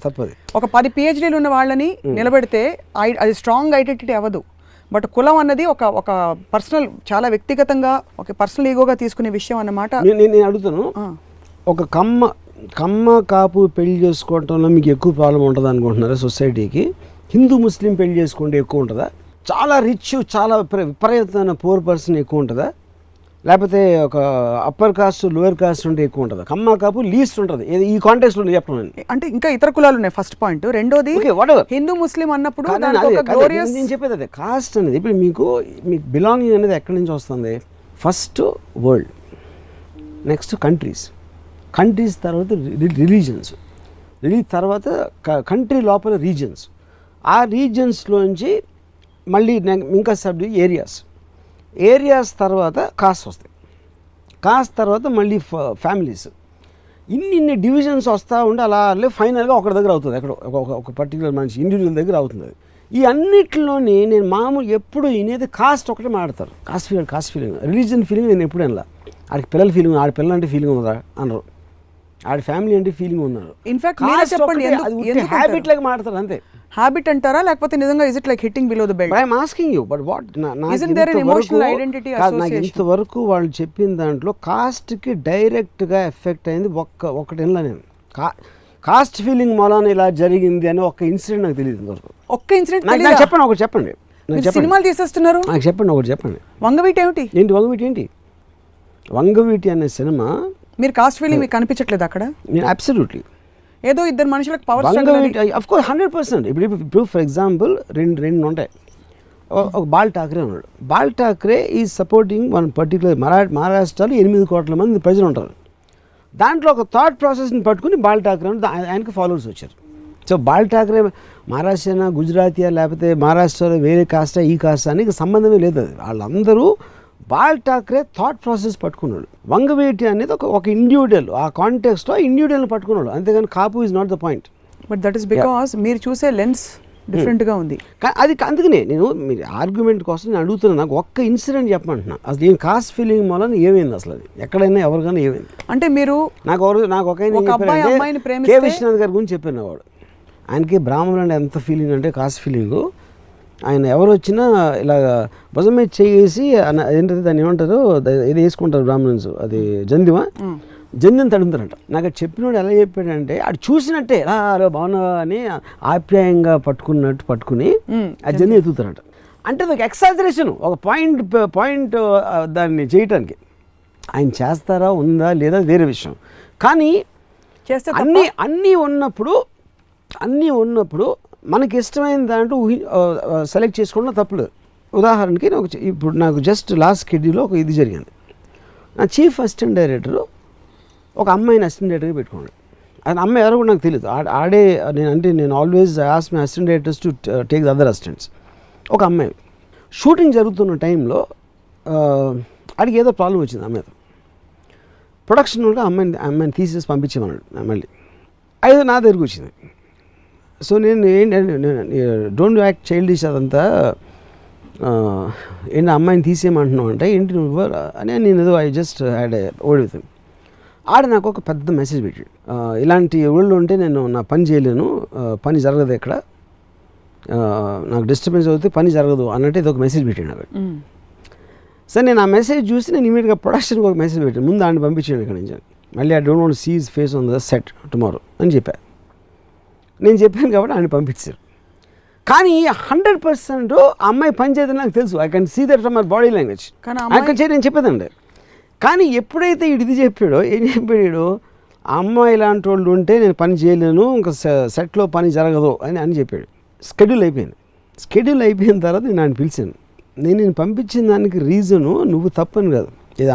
తప్పదు. ఒక 10 PhDలు ఉన్న వాళ్ళని నిలబెడితే అది స్ట్రాంగ్ ఐడెంటిటీ అవ్వదు. బట్ కులం అన్నది ఒక పర్సనల్, చాలా వ్యక్తిగతంగా ఒక పర్సనల్ ఈగోగా తీసుకునే విషయం అన్నమాట. నేను అడుగుతాను, ఒక కమ్మ కాపు పెళ్లి చేసుకోవటంలో మీకు ఎక్కువ ప్రాబ్లం ఉంటుంది అనుకుంటున్నారా సొసైటీకి? హిందూ ముస్లిం పెళ్లి చేసుకుంటే ఎక్కువ ఉంటుందా? చాలా రిచ్ చాలా విపరీతమైన పూర్ పర్సన్ ఎక్కువ ఉంటుందా? లేకపోతే ఒక అప్పర్ కాస్ట్ లోయర్ కాస్ట్ ఉంటే ఎక్కువ ఉంటుంది? కమ్మ కాపు లీస్ట్ ఉంటుంది ఈ కాంటెక్స్లో చెప్పండి. అంటే ఇంకా ఇతర కులాలు ఉన్నాయి, ఫస్ట్ పాయింట్. రెండోది హిందూ ముస్లిం అన్నప్పుడు నేను చెప్పేది అదే, కాస్ట్ అనేది ఇప్పుడు మీకు బిలాంగింగ్ అనేది ఎక్కడి నుంచి వస్తుంది? ఫస్ట్ వరల్డ్, నెక్స్ట్ కంట్రీస్ తర్వాత రిలీజన్స్, తర్వాత కంట్రీ లోపల రీజన్స్, ఆ రీజన్స్లోంచి మళ్ళీ ఇంకా ఏరియాస్ తర్వాత కాస్ట్ వస్తాయి, కాస్ట్ తర్వాత మళ్ళీ ఫ్యామిలీస్, ఇన్ని డివిజన్స్ వస్తూ ఉంటే అలా ఫైనల్గా ఒకటి దగ్గర అవుతుంది, ఎక్కడ ఒక పర్టికులర్ మనిషి ఇండివిజువల్ దగ్గర అవుతుంది. ఈ అన్నిటిలోని నేను మామూలు ఎప్పుడు వినేది కాస్ట్ ఒకటే మాట్లాడతారు, కాస్ట్ ఫీలింగ్ రిలీజియన్ ఫీలింగ్ నేను ఎప్పుడు వినలా. ఆడికి పిల్లల ఫీలింగ్, ఆడి పిల్లలు అంటే ఫీలింగ్ ఉందా అనరు, ఆడి ఫ్యామిలీ అంటే ఫీలింగ్ ఉన్నారు. ఇన్ఫాక్ట్ హ్యాబిట్ లాగా మాట్లాడతారు అంతే. హ్యాబిట్ అంటారా, లేకపోతే నిజంగా is it like hitting below the belt? I am asking you, but what isn't there an emotional identity association? నాకు ఇంతవరకు వాళ్ళు చెప్పిన దాంట్లో కాస్ట్కి డైరెక్ట్గా ఎఫెక్ట్ అయింది ఒకటి వినలా నేను. కాస్ట్ ఫీలింగ్ మూలాన ఇలా జరిగింది అని ఒక ఇన్సిడెంట్ నాకు తెలియదు ఇంతవరకు. ఒక్క ఇన్సిడెంట్ చెప్పండి, ఒకటి చెప్పండి. చెప్పండి. సినిమాలు తీసేస్తున్నారు. నాకు చెప్పండి, ఒకటి చెప్పండి. వంగవీటి ఏమిటి? ఏంటి వంగవీటి? ఏంటి వంగవీటి అనే సినిమా? మీరు కాస్ట్ ఫీలింగ్ మీకు కనిపించట్లేదు అక్కడ? నేను అబ్సల్యూట్లీ ఏదో ఇద్దరు మనుషులకు పవర్ వంగవీటి అఫ్ కోర్స్ 100%. ఇప్పుడు ఫర్ ఎగ్జాంపుల్ రెండు ఉంటాయి. ఒక బాల్ ఠాక్రే ఉన్నాడు. Ball Thackeray is supporting one particular మహారాష్ట్రలో 8 కోట్ల మంది ప్రజలు ఉంటారు. దాంట్లో ఒక థాట్ ప్రాసెస్ని పట్టుకుని బాల్ ఠాక్రే ఆయనకి ఫాలోవర్స్ వచ్చారు. సో బాల్ ఠాక్రే మహారాష్ట్ర గుజరాతీయా లేకపోతే మహారాష్ట్రలో వేరే కాస్టా ఈ కాస్టా అని సంబంధమే లేదు. అది వాళ్ళందరూ బాల్ ఠాక్రే థాట్ ప్రాసెస్ పట్టుకున్నాడు. వంగవీటి అనేది ఒక ఇండివిజువల్, ఆ కాంటెక్స్ట్లో ఇండివిజువల్ని పట్టుకున్నాడు, అంతేగాని Kapu is not the point. But that is because మీరు చూసే లెన్స్ డిఫరెంట్గా ఉంది. అది అందుకనే నేను మీరు ఆర్గ్యుమెంట్ కోసం నేను అడుగుతున్నాను. నాకు ఒక్క ఇన్సిడెంట్ చెప్పమంటున్నా. అసలు నేను కాస్ట్ ఫీలింగ్ వల్ల ఏమైంది అసలు? అది ఎక్కడైనా ఎవరికైనా ఏమైంది అంటే మీరు నాకు ఒక కే విశ్వనాథ్ గారి గురించి చెప్పాను. వాడు ఆయనకి బ్రాహ్మణులు అంటే ఎంత ఫీలింగ్ అంటే కాస్ట్ ఫీలింగు. ఆయన ఎవరు వచ్చినా ఇలా భుజం మీద చేసి ఏంటంటే దాన్ని ఏమంటారు, ఇది వేసుకుంటారు బ్రాహ్మణ్స్, అది జంధ్యం తడుముతారంట. నాకు అది చెప్పినోడు ఎలా చెప్పాడంటే ఆడు చూసినట్టే అరే బాగున్నావా అని ఆప్యాయంగా పట్టుకుని ఆ జంధ్యం ఎత్తుతారంట. అంటే ఒక ఎక్సాజరేషన్, ఒక పాయింట్ దాన్ని చేయటానికి. ఆయన చేస్తారా ఉందా లేదా వేరే విషయం, కానీ అన్నీ ఉన్నప్పుడు మనకి ఇష్టమైన దాంట్లో సెలెక్ట్ చేసుకోవడం తప్పులేదు. ఉదాహరణకి ఇప్పుడు నాకు జస్ట్ లాస్ట్ షెడ్యూల్లో ఒక ఇది జరిగింది. నా చీఫ్ అసిస్టెంట్ డైరెక్టరు ఒక అమ్మాయిని అసిస్టెంట్ డైరెక్టర్గా పెట్టుకున్నాడు. ఆయన అమ్మాయి ఎవరో కూడా నాకు తెలియదు. ఆడే నేను always ask my assistant directors to take the other assistants. ఒక అమ్మాయి షూటింగ్ జరుగుతున్న టైంలో ఆడికి ఏదో ప్రాబ్లం వచ్చింది అమ్మాయితో. ప్రొడక్షన్ కూడా అమ్మాయిని తీసేసి పంపించేమన్నాడు. మళ్ళీ అది నా దగ్గరికి వచ్చింది. సో నేను డోంట్ యాక్ట్ చైల్డిష్, అదంతా ఏంటి అమ్మాయిని తీసేయమంటున్నావు అంటే ఏంటి నువ్వు అని నేను ఏదో ఐ జస్ట్ హ్యాడ్ ఓడి విత్ హిమ్. ఆడ నాకు ఒక పెద్ద మెసేజ్ పెట్టాడు, ఇలాంటి ఊళ్ళో ఉంటే నేను నా పని చేయలేను, పని జరగదు, ఇక్కడ నాకు డిస్టర్బెన్స్ అవుతుంది, పని జరగదు అన్నట్టు ఇది ఒక మెసేజ్ పెట్టాడు నాకు. సరే నేను ఆ మెసేజ్ చూసి నేను ఇమీడియట్గా ప్రొడక్షన్కి ఒక మెసేజ్ పెట్టాను, ముందు ఆయన పంపించాను ఇక్కడ నుంచి. మళ్ళీ I don't want see his face on the set tomorrow అని చెప్పాను. నేను చెప్పాను కాబట్టి ఆయన పంపించారు. కానీ 100% ఆ అమ్మాయి పని చేయదని నాకు తెలుసు. I can see that from my body language. నేను చెప్పేదండి. కానీ ఎప్పుడైతే ఇది చెప్పాడో, ఏం చెప్పాడు, ఆ అమ్మాయి ఇలాంటి వాళ్ళు ఉంటే నేను పని చేయలేను, ఇంకా సెట్లో పని జరగదు అని చెప్పాడు. షెడ్యూల్ అయిపోయిన తర్వాత నేను ఆయన పిలిచాను. నేను పంపించిన దానికి రీజను నువ్వు తప్పని కాదు, ఇది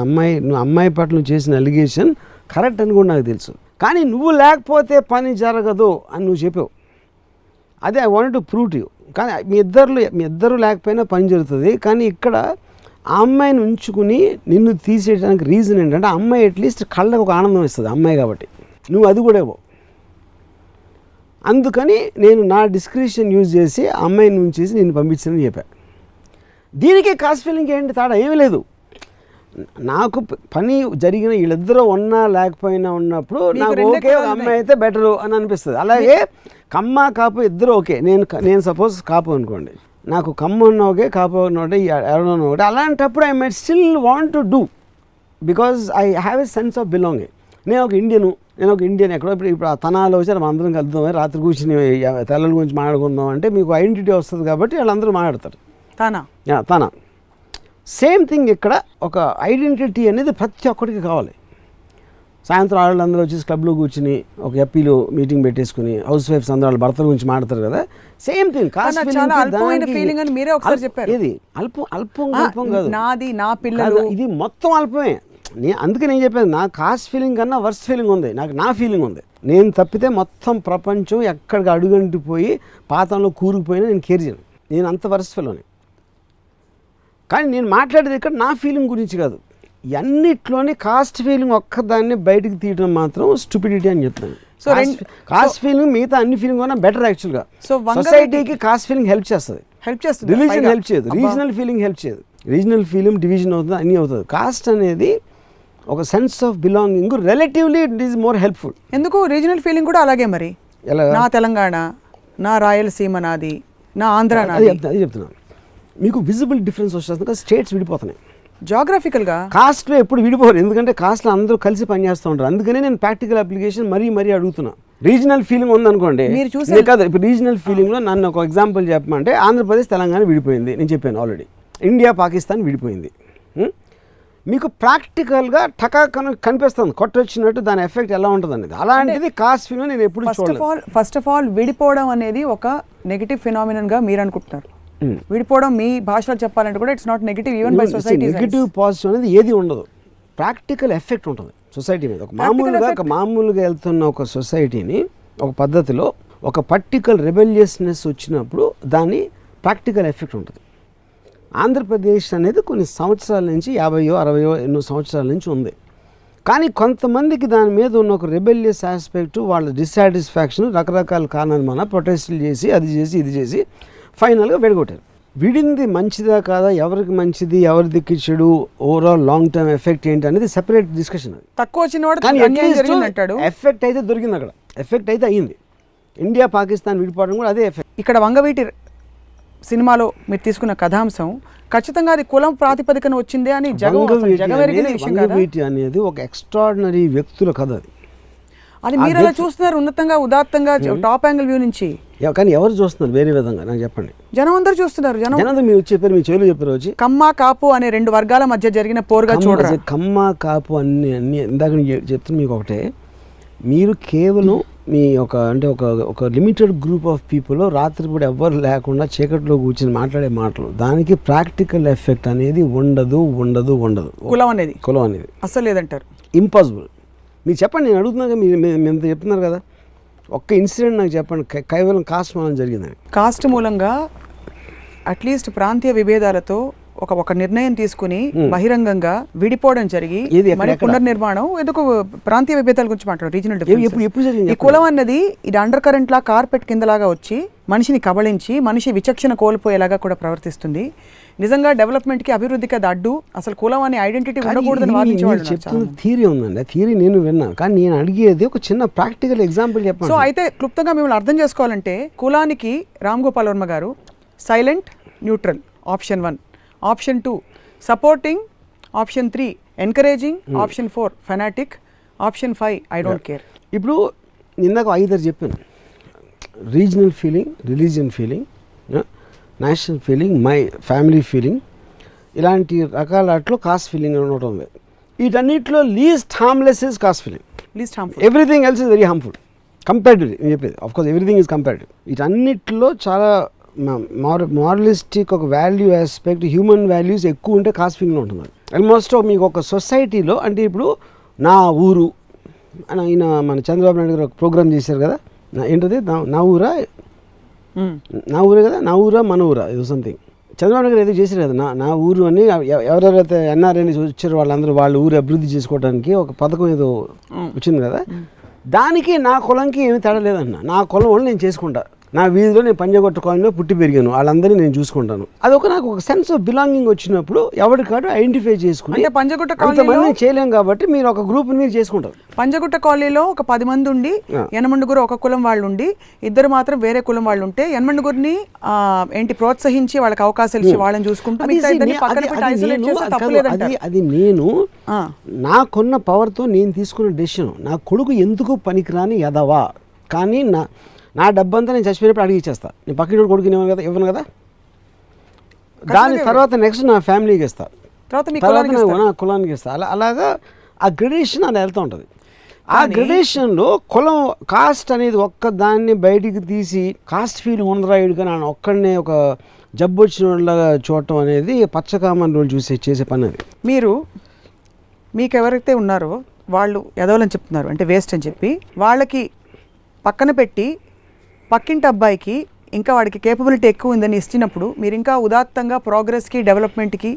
అమ్మాయి పట్ల నువ్వు చేసిన అలిగేషన్ కరెక్ట్ అని కూడా నాకు తెలుసు, కానీ నువ్వు లేకపోతే పని జరగదు అని నువ్వు చెప్పావు. అదే I want to prove to you. కానీ మీ ఇద్దరు లేకపోయినా పని జరుగుతుంది. కానీ ఇక్కడ ఆ అమ్మాయిని ఉంచుకుని నిన్ను తీసేయడానికి రీజన్ ఏంటంటే ఆ అమ్మాయి అట్లీస్ట్ కళ్ళకు ఒక ఆనందం ఇస్తుంది, అమ్మాయి కాబట్టి. నువ్వు అది కూడా ఇవ్వవు. అందుకని నేను నా డిస్క్రిప్షన్ యూజ్ చేసి ఆ అమ్మాయిని ఉంచేసి నేను పంపించానని చెప్పాను. దీనికే కాస్ట్ ఫీలింగ్ ఏంటి తేడా ఏమీ లేదు. నాకు పని జరిగిన వీళ్ళిద్దరూ ఉన్నా లేకపోయినా ఉన్నప్పుడు నాకు ఓకే, ఒక అమ్మాయి అయితే బెటరు అని అనిపిస్తుంది. అలాగే కమ్మ కాపు ఇద్దరు ఓకే. నేను సపోజ్ కాపు అనుకోండి, నాకు కమ్మ ఉన్న ఓకే, కాపు ఉన్న ఒకటి, ఎవరన్నా ఒకటి. అలాంటప్పుడు I might still want to do because I have a sense of belonging. నేను ఒక ఇండియన్ ఎక్కడో ఇప్పుడు ఆ తనాలో వచ్చి మనం అందరం కలుద్దాం, రాత్రి కూర్చుని తెల్లల గురించి మాట్లాడుకుందాం అంటే మీకు ఐడెంటిటీ వస్తుంది కాబట్టి వాళ్ళందరూ మాట్లాడతారు. తన సేమ్ థింగ్ ఇక్కడ ఒక ఐడెంటిటీ అనేది ప్రతి ఒక్కరికి కావాలి. సాయంత్రం వాళ్ళందరూ వచ్చేసి క్లబ్లో కూర్చుని ఒక ఎప్పీలో మీటింగ్ పెట్టేసుకుని హౌస్ వైఫ్స్ అందరూ వాళ్ళ భర్తల గురించి మాట్లాడతారు కదా. సేమ్ థింగ్ కాస్ట్ ఇది అల్పం కాదు, నాది నా పిల్లలు, ఇది మొత్తం అల్పమే. అందుకే నేను చెప్పాను, నా కాస్ట్ ఫీలింగ్ కన్నా వర్స్ట్ ఫీలింగ్ ఉంది. నాకు నా ఫీలింగ్ ఉంది. నేను తప్పితే మొత్తం ప్రపంచం ఎక్కడికి అడుగంటిపోయి పాతంలో కూరుకుపోయినా నేను కేర్ చేయను. నేను అంత వర్స్ట్ ఫీల్. కానీ నేను మాట్లాడేది ఇక్కడ నా ఫీలింగ్ గురించి కాదు. అన్నిట్లోనే కాస్ట్ ఫీలింగ్ ఒక్కదాన్ని బయటకు తీయడం మాత్రం స్టూపిడిటీ అని చెప్తాను. సో కాస్ట్ ఫీలింగ్ మిగతా అన్ని ఫీలింగ్ కన్నా బెటర్ యాక్చువల్గా. సో సొసైటీకి కాస్ట్ ఫీలింగ్ హెల్ప్ చేస్తుంది. రిలీజన్ హెల్ప్ చేయదు, రీజనల్ ఫీలింగ్ హెల్ప్ చేయదు. రీజనల్ ఫీలింగ్ డివిజన్ అవుతుంది, అన్నీ అవుతుంది. కాస్ట్ అనేది ఒక sense of belonging, relatively it is more helpful. ఎందుకు రీజనల్ ఫీలింగ్ కూడా అలాగే మరి. నా తెలంగాణ, నా రాయలసీమ నాది, నా ఆంధ్ర నాది, అది చెప్తున్నాను. మీకు విజిబుల్ డిఫరెన్స్ వస్తుంది కదా, స్టేట్స్ విడిపోతున్నాయి జాగ్రఫికల్గా. కాస్ట్లో ఎప్పుడు విడిపోరు, ఎందుకంటే కాస్ట్లో అందరూ కలిసి పనిచేస్తూ ఉంటారు. అందుకనే నేను ప్రాక్టికల్ అప్లికేషన్ మరీ అడుగుతున్నా. రీజనల్ ఫీలింగ్ ఉందనుకోండి, మీరు చూసే కాదు ఇప్పుడు రీజనల్ ఫీలింగ్లో నన్ను ఒక ఎగ్జాంపుల్ చెప్పమంటే ఆంధ్రప్రదేశ్ తెలంగాణ విడిపోయింది, నేను చెప్పాను ఆల్రెడీ. ఇండియా పాకిస్తాన్ విడిపోయింది. మీకు ప్రాక్టికల్గా టకాకన కనిపిస్తుంది కొట్టొచ్చినట్టు దాని ఎఫెక్ట్ ఎలా ఉంటుంది అనేది. అలాంటిది కాస్ట్ ఫిల్మ్ నేను ఎప్పుడు ఫస్ట్ ఆఫ్ ఆల్ విడిపోవడం అనేది ఒక నెగిటివ్ ఫినామినన్గా మీరు అనుకుంటున్నారు. విడిపోవడం మీ భాషలో చెప్పాలంటే కూడా it's not negative even by society. Negative positive అనేది ఏది ఉండదు, ప్రాక్టికల్ ఎఫెక్ట్ ఉంటుంది సొసైటీ మీద. ఒక మామూలుగా వెళ్తున్న ఒక సొసైటీని ఒక పద్ధతిలో ఒక పర్టికల్ రెబెలియస్నెస్ వచ్చినప్పుడు దాని ప్రాక్టికల్ ఎఫెక్ట్ ఉంటుంది. ఆంధ్రప్రదేశ్ అనేది కొన్ని సంవత్సరాల నుంచి 50-60 ఎన్నో సంవత్సరాల నుంచి ఉంది. కానీ కొంతమందికి దాని మీద ఉన్న ఒక రెబెలియస్ ఆస్పెక్ట్, వాళ్ళ డిస్సాటిస్ఫాక్షన్, రకరకాల కారణాలు మన ప్రొటెస్టులు చేసి అది చేసి ఇది చేసి ఫైనల్గా విడగొట్టారు. విడింది మంచిదా కాదా, ఎవరికి మంచిది ఎవరిదికి చెడు, ఓవరాల్ లాంగ్ టర్మ్ ఎఫెక్ట్ ఏంటి అనేది సెపరేట్ డిస్కషన్. అది తక్కువ వచ్చిన కానీ ఎఫెక్ట్ అయితే దొరికింది, అక్కడ ఎఫెక్ట్ అయితే అయ్యింది. ఇండియా పాకిస్తాన్ విడిపోవడం కూడా అదే ఎఫెక్ట్. ఇక్కడ వంగవీటి సినిమాలో మీరు తీసుకున్న కథాంశం ఖచ్చితంగా అది కులం ప్రాతిపదికన వచ్చిందే అని వంగవీటి అనేది ఒక ఎక్స్ట్రాడినరీ వ్యక్తుల కథ. అది మీరు అలా చూస్తున్నారు ఉన్నతంగా ఉదాత్తంగా టాప్ యాంగిల్ వ్యూ నుంచి. కానీ ఎవరు చూస్తున్నారు వేరే విధంగా నాకు చెప్పండి. జనం అందరూ చూస్తున్నారు. జనం మీరు చెప్పారు, మీ చెవులు చెప్పారు వచ్చి కమ్మ కాపు అనే 2 వర్గాల మధ్య జరిగిన పోరుగా చూడరు. కమ్మ కాపు అన్ని ఇందాక చెప్తున్నా మీకు ఒకటే, మీరు కేవలం మీ అంటే ఒక లిమిటెడ్ గ్రూప్ ఆఫ్ పీపుల్ రాత్రిపూట ఎవ్వరు లేకుండా చీకట్లో కూర్చొని మాట్లాడే మాటలు, దానికి ప్రాక్టికల్ ఎఫెక్ట్ అనేది ఉండదు. కులం అనేది అసలు లేదంటారు, ఇంపాసిబుల్. మీరు చెప్పండి, నేను అడుగుతున్నాగా, మీరు చెప్తున్నారు కదా, ఒక్క ఇన్సిడెంట్ నాకు చెప్పండి కేవలం కాస్ట్ మూలంగా జరిగిందని. కాస్ట్ మూలంగా అట్లీస్ట్ ప్రాంతీయ విభేదాలతో ఒక నిర్ణయం తీసుకుని బహిరంగంగా విడిపోవడం జరిగి మరి పునర్నిర్మాణం ఎందుకు ప్రాంతీయ విభేదాల గురించి మాట్లాడు, రీజనల్ డిఫరెన్స్. ఈ కులం అన్నది ఇది అండర్ కరెంట్ లా కార్పెట్ కిందలాగా వచ్చి మనిషిని కబళించి మనిషి విచక్షణ కోల్పోయేలాగా కూడా ప్రవర్తిస్తుంది. నిజంగా డెవలప్మెంట్ కి అభివృద్ధికి అది అడ్డు. అసలు కులం అనే ఐడెంటిటీ ఉండకూడదని వాదించేవాళ్ళు. చెప్తున్న థియరీ ఉందండి, ఆ థియరీ నేను విన్నాను, కానీ నేను అడిగేది ఒక చిన్న ప్రాక్టికల్ ఎగ్జాంపుల్ చెప్పండి. సో అయితే క్లుప్తంగా మిమ్మల్ని అర్థం చేసుకోవాలంటే కులానికి రామ్ గోపాల్ వర్మ గారు silent neutral option 1, option 2 supporting, option 3 encouraging, option 4 fanatic, option 5 I don't care. ఇప్పుడు ఇందాక 5 చెప్పాను, regional feeling, religion feeling, national feeling, my family feeling, ఇలాంటి రకాల వాటిలో కాస్ట్ ఫీలింగ్ ఉండటం ఉంది. వీటన్నిటిలో least harmless is caste feeling. Least harmful, everything else is very harmful comparatively. నేను చెప్పేది ఆఫ్కోర్స్ ఎవ్రీథింగ్ ఈజ్ కంపారిటివ్. వీటన్నిటిలో చాలా మారలిస్టిక్ ఒక వాల్యూ ఆస్పెక్ట్, హ్యూమన్ వాల్యూస్ ఎక్కువ ఉంటే కాస్ట్ ఫీలింగ్లో ఉంటుంది. ఆల్మోస్ట్ మీకు ఒక సొసైటీలో అంటే ఇప్పుడు నా ఊరు అని ఆయన మన చంద్రబాబు నాయుడు గారు ఒక ప్రోగ్రామ్ చేశారు కదా, ఏంటది నా ఊరే కదా, నా ఊరా మన ఊరా ఇది సంథింగ్. చంద్రబాబు నాయుడు గారు ఏదో చేశారు కదా, నా ఊరు అని ఎవరెవరైతే ఎన్ఆర్ఐ వచ్చారో వాళ్ళందరూ వాళ్ళ ఊరు అభివృద్ధి చేసుకోవడానికి ఒక పథకం ఏదో వచ్చింది కదా, దానికి నా కులంకి ఏమీ తేడా లేదన్న. నా కులం వాళ్ళు నేను చేసుకుంటా, నా వీధిలో నేను పంజాగుట్ట కాలనీలో పుట్టి పెరిగాను, వాళ్ళందరినీ నేను చూసుకుంటాను. అదొక నాకు ఒక సెన్స్ ఆఫ్ బిలాంగింగ్ వచ్చినప్పుడు ఎవరికాడు ఐడెంటిఫై చేసుకుని, పంజగుట్ట కాలనీ చేయలేం కాబట్టి మీరు ఒక గ్రూప్ మీరు చేసుకుంటారు. పంజగుట్ట కాలనీలో ఒక 10 మంది ఉండి యనమండుగురు ఒక కులం వాళ్ళు ఉండి 2 మాత్రం వేరే కులం వాళ్ళు ఉంటే యనమండుగురిని ప్రోత్సహించి వాళ్ళకి అవకాశాలు ఇచ్చి వాళ్ళని చూసుకుంటూ అది నేను నాకున్న పవర్తో నేను తీసుకున్న డెసిషన్. నా కొడుకు ఎందుకు పనికిరాని ఎదవా, కానీ నా డబ్బంతా నేను చచ్చిపోయినప్పుడు అడిగి ఇచ్చేస్తా. నేను పక్కన కొడుకు ఇవ్వను కదా, దాని తర్వాత నెక్స్ట్ నా ఫ్యామిలీకి ఇస్తా, తర్వాత నా కులానికి ఇస్తా. అలాగా ఆ గ్రెడేషన్ అలా వెళ్తూ ఉంటుంది. ఆ గ్రెడేషన్లో కులం కాస్ట్ అనేది ఒక్క దాన్ని బయటికి తీసి కాస్ట్ ఫీలింగ్ ఉండరాయుడు కానీ ఆయన ఒక్కడనే ఒక జబ్బు వచ్చిన వాళ్ళగా చూడటం అనేది పచ్చకామన్ రోజు చేసే పని. అది మీకు ఎవరైతే ఉన్నారో వాళ్ళు ఎదవలని చెప్తున్నారు అంటే వేస్ట్ అని చెప్పి వాళ్ళకి పక్కన పెట్టి పక్కింటి అబ్బాయికి ఇంకా వాడికి కేపబిలిటీ ఎక్కువ ఉందని ఇచ్చినప్పుడు మీరు ఇంకా ఉదాత్తంగా ప్రోగ్రెస్కి డెవలప్మెంట్కి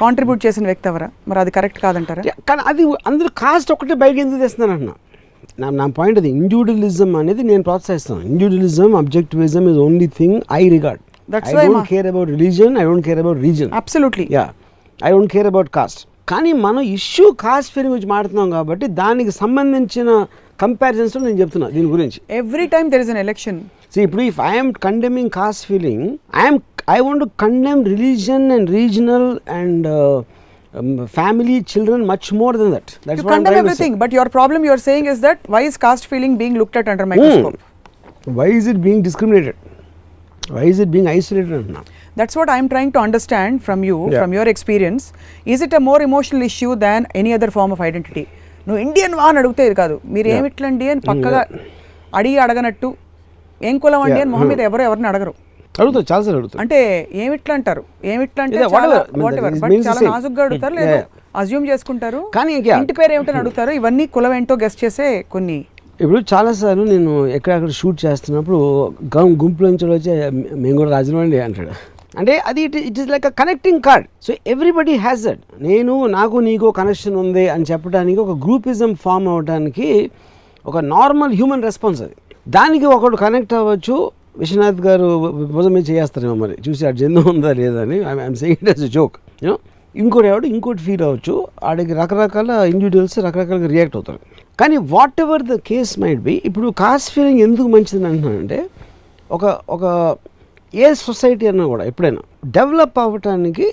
కాంట్రిబ్యూట్ చేసిన వ్యక్తి ఎవరా? మరి అది కరెక్ట్ కాదంటారా? కానీ అది అందరూ కాస్ట్ ఒకటే బయటకి ఎందుకు తెస్తున్నారు అంటున్నా. నా పాయింట్ అది ఇండివిజువలిజం అనేది నేను ప్రోత్సహిస్తాను. Individualism, objectivism is only thing I regard. I don't care about religion, I don't care about region. Absolutely. Yeah. I don't care about caste. కానీ మనం ఇష్యూ కాస్ట్ ఫీలింగ్ గురించి మాట్లాడుతున్నాం కాబట్టి దానికి సంబంధించిన కంపారిజన్స్ నేను చెప్తున్నా దీని గురించి. Every time there is an election. ఇప్పుడు if I am condemning caste feeling, I want to condemn religion and regional and family, children, much more than that. You condemn everything, but your problem you are saying is that why is caste feeling being looked at under microscope? Why is it being discriminated? Why is it being isolated now? That's what I am trying to understand from you, from your experience. Is it a more emotional issue than any other form of identity? నువ్వు Indian వా అని అడిగితే ఇది కాదు, మీరు ఏమిట్లండి అని పక్కగా అడగనట్టు, ఏం కులం అండి అని మొహం మీద ఎవరిని అడగరు. అడుగుతారు, చాలాసార్లు అడుగుతారు. అంటే ఏమిట్లా అంటారు, ఏమిట్లా అంటే చాలా నాజుగ్గా అడుగుతారు, లేదా అజ్యూమ్ చేసుకుంటారు, కానీ ఇంటి పేరు ఏమిటని అడుగుతారు. ఇవన్నీ కులం ఏంటో గెస్ట్ చేసే కొన్ని. ఇప్పుడు చాలాసార్లు నేను ఎక్కడక్కడ షూట్ చేస్తున్నప్పుడు గుంపులో నుంచి వచ్చి మేము కూడా రాజమండ్రి అంటాడు. అంటే అది it is like a connecting card. So everybody has that. నాకు నీకు కనెక్షన్ ఉంది అని చెప్పడానికి, ఒక గ్రూపిజం ఫామ్ అవ్వడానికి ఒక నార్మల్ హ్యూమన్ రెస్పాన్స్ అది. దానికి ఒకడు కనెక్ట్ అవ్వచ్చు. విశ్వనాథ్ గారు భుజం మీద చేస్తారేమో మరి చూసి ఆ జన్మ ఉందా లేదా అని, I'm saying it as a joke. ఇంకోటి ఎవడు ఇంకోటి ఫీల్ అవ్వచ్చు. ఆడికి రకరకాల ఇండివిజువల్స్ రకరకాలుగా రియాక్ట్ అవుతారు. కానీ whatever the case might be, ఇప్పుడు కాస్ట్ ఫీలింగ్ ఎందుకు మంచిదని అంటున్నానంటే, ఒక ఏ సొసైటీ అన్నా కూడా ఎప్పుడైనా డెవలప్ అవ్వటానికి